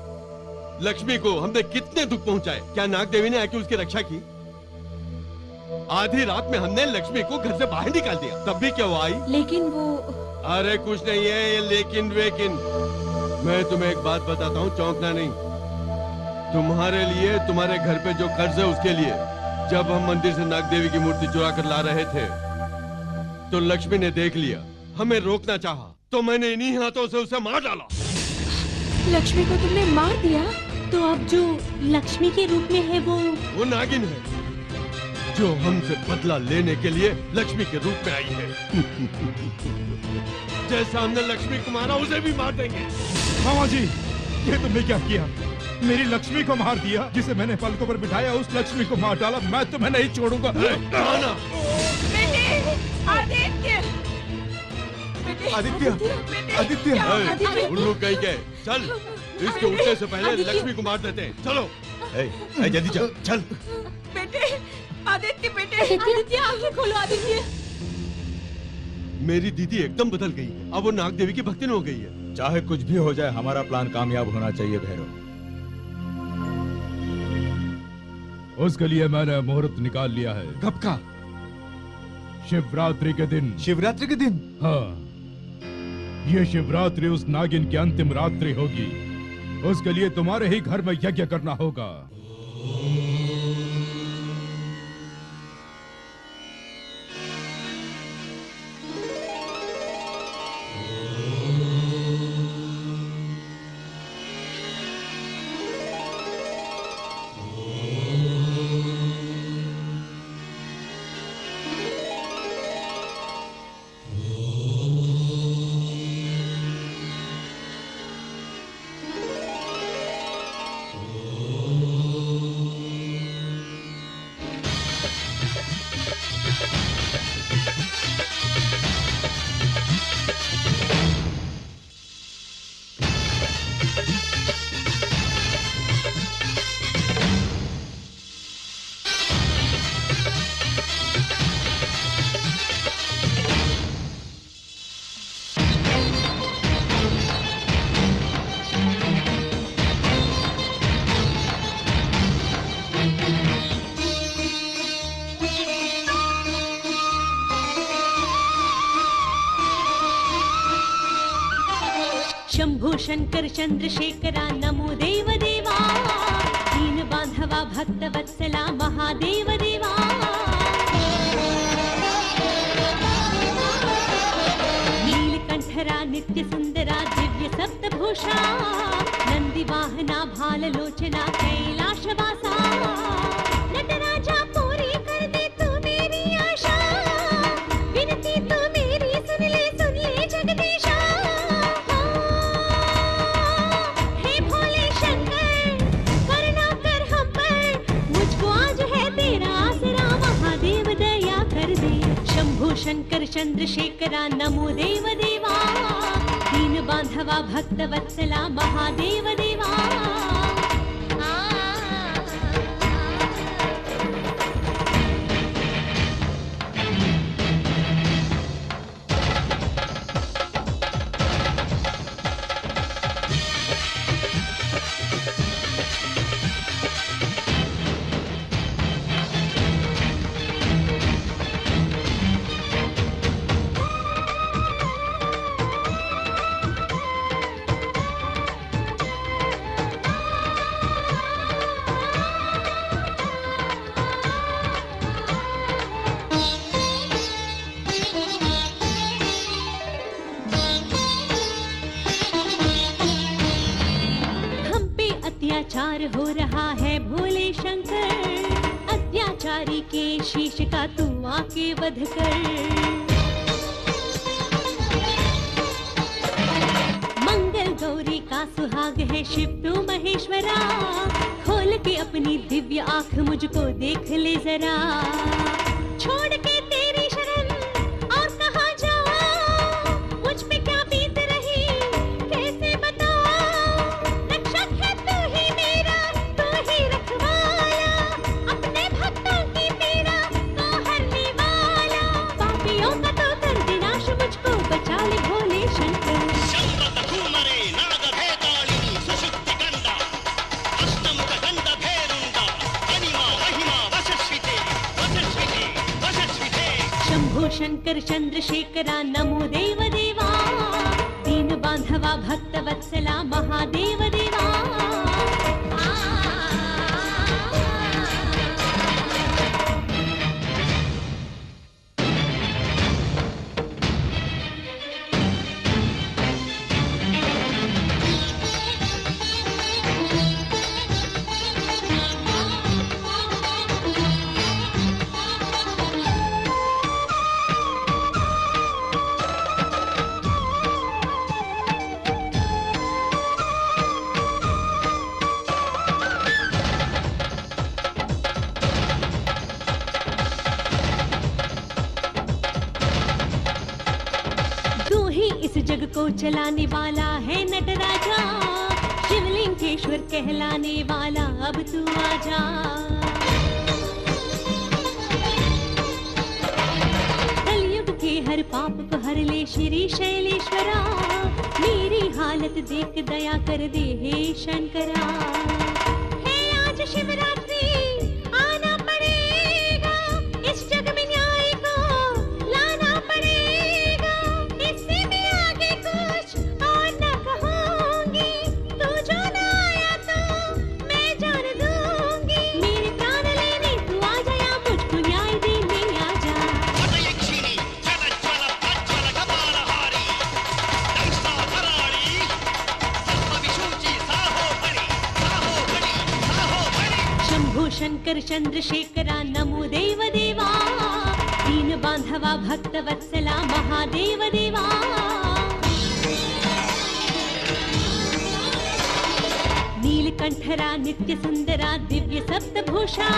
लक्ष्मी को हमने कितने दुख पहुँचाए, क्या नाग देवी ने आके उसकी रक्षा की? आधी रात में हमने लक्ष्मी को घर से बाहर निकाल दिया, तब भी क्या वो आई? लेकिन वो... अरे कुछ नहीं है ये लेकिन वेकिन। मैं तुम्हें एक बात बताता हूँ, चौंकना नहीं। तुम्हारे लिए, तुम्हारे घर पे जो कर्ज है उसके लिए जब हम मंदिर से नाग देवी की मूर्ति चुरा कर ला रहे थे तो लक्ष्मी ने देख लिया, हमें रोकना चाहा, तो मैंने इन्हीं हाथों से उसे मार डाला। लक्ष्मी को तुमने मार दिया? तो अब जो लक्ष्मी के रूप में है वो नागिन है जो हमसे बदला लेने के लिए लक्ष्मी के रूप में आई है। जैसा हमने लक्ष्मी को मारा उसे भी मार देंगे। मामा जी, ये तुमने क्या किया? मेरी लक्ष्मी को मार दिया, जिसे मैंने पलकों पर बिठाया उस लक्ष्मी को मार डाला। मैं तुम्हें नहीं छोड़ूंगा। आदित्य, उल्लू कहीं गए? चल, इसके उठने से पहले लक्ष्मी को मार देते हैं। चलो जल्दी चल चल। बेटे, आदित्य बेटे, आदित्य आंखें खोलो। आदित्य, मेरी दीदी एकदम बदल गई है, अब वो नाग देवी की भक्तिन हो गई है। चाहे कुछ भी हो जाए, हमारा प्लान कामयाब होना चाहिए भैरव। उसके लिए मैंने मुहूर्त निकाल लिया है। कब का? शिवरात्रि के दिन। शिवरात्रि के दिन? हाँ, ये शिवरात्रि उस नागिन की अंतिम रात्रि होगी। उसके लिए तुम्हारे ही घर में यज्ञ करना होगा। शंभो शंकर चंद्रशेखरा नमो देव देवा, दीन बांधवा भक्त वत्सला महादेव देवा। नीलकंठरा नित्य सुंदरा दिव्य सप्तभूषा नंदी वाहना भाल लोचना कैलाशवासा नटराजा पूरी कर दे तू मेरी आशा विनती तू मेरी सुन ले जगदीशा हे भोले शंकर करुणा कर हम पर मुझको आज है तेरा आसरा महादेव दया कर दे शंभो शंकर चंद्रशेखरा नमो देव देवा दीन बांधवा भक्त वत्सला महादेव देवा अत्याचार हो रहा है भोले शंकर अत्याचारी के शीश का तू आके वध कर मंगल गौरी का सुहाग है शिव तू महेश्वरा खोल के अपनी दिव्य आंख मुझको देख ले जरा छोड़ के तेरी शरण और कहाँ जाऊं मुझ पे क्या बीत रही कैसे बताऊं रक्षक है तू ही मेरा तू ही रखवाला अपने भक्तों की पीड़ा को हरने वाला पापियों का तो कर दे नाश मुझको बचा ले भोले शंकर शंकर चंद्रशेखरा नमो देव देवा दीन बांधवा भक्त वत्सला महादेव देवा इस जग को चलाने वाला है नटराजा शिवलिंगेश्वर कहलाने वाला अब तू आजा कलयुग के हर पाप को हर ले श्री शैलेश्वरा मेरी हालत देख दया कर दे हे शंकरा हे आज शिवरात्रि आना पड़ेगा इस जग में न्याय को लाना पड़ेगा इससे भी आगे कुछ और न कहूंगी तू जो न आया तो मैं जान दूंगी मेरे प्राण लेने तू आ जाया मुझको न्याय देने आ जा शंभो शंकर चंद्रशेखरा नमो देव देवा दीन बांधवा भक्त वत्सला महादेव देवा नीलकंठरा नित्य सुंदरा दिव्य सप्तभूषा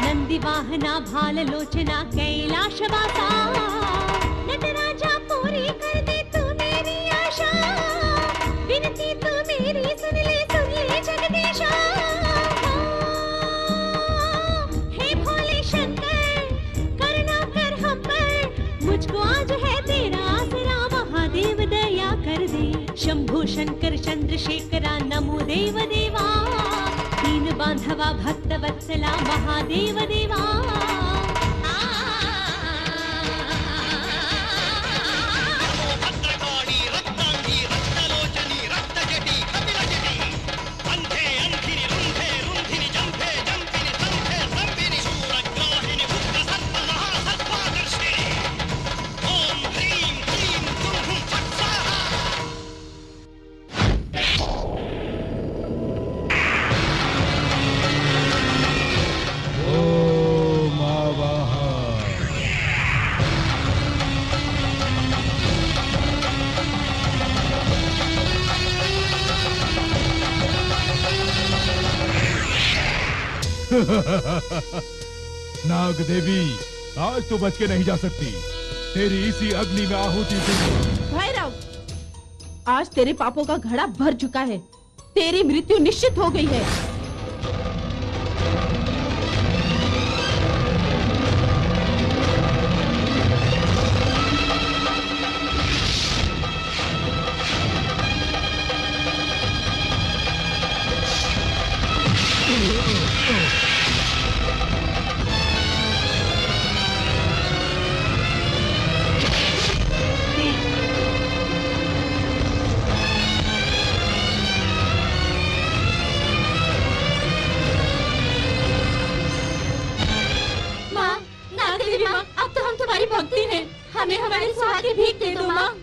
नंदी वाहना भाल लोचना कैलाशवासा नटराजा पूरी कर दे तू मेरी आशा विनती तू मेरी सुन ले जगदीशा हे भोले शंकर करुणा कर हम पर मुझको आज है तेरा आसरा महादेव दया कर दे शंभो शंकर चंद्रशेखरा नमो देव देवा दीन बांधवा भक्त वत्सला महादेव देवा नाग देवी, आज तो बच के नहीं जा सकती। तेरी इसी अग्नि में आहुति दूंगा। भैरव, आज तेरे पापों का घड़ा भर चुका है। तेरी मृत्यु निश्चित हो गई है। हमें हमारे सुहाग की भीख दे दो माँ।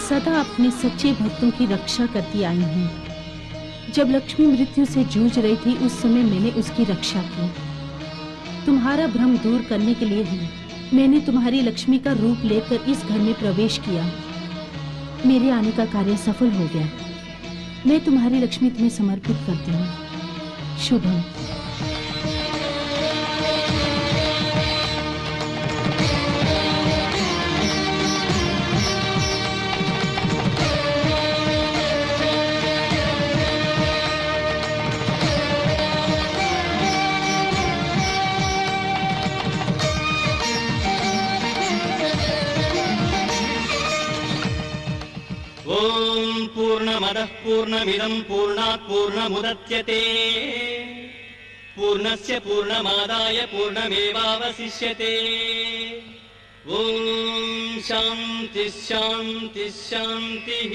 सदा अपने सच्चे भक्तों की रक्षा करती आई हूँ। जब लक्ष्मी मृत्यु से जूझ रही थी उस समय मैंने उसकी रक्षा की। तुम्हारा भ्रम दूर करने के लिए ही मैंने तुम्हारी लक्ष्मी का रूप लेकर इस घर में प्रवेश किया। मेरे आने का कार्य सफल हो गया। मैं तुम्हारी लक्ष्मी तुम्हें समर्पित करती हूँ। शुभम। पूर्णमदः पूर्णमिदं पूर्णात् पूर्णमुदच्यते पूर्णस्य पूर्णमादाय पूर्णमेवावशिष्यते। ॐ शान्तिः शान्तिः शान्तिः।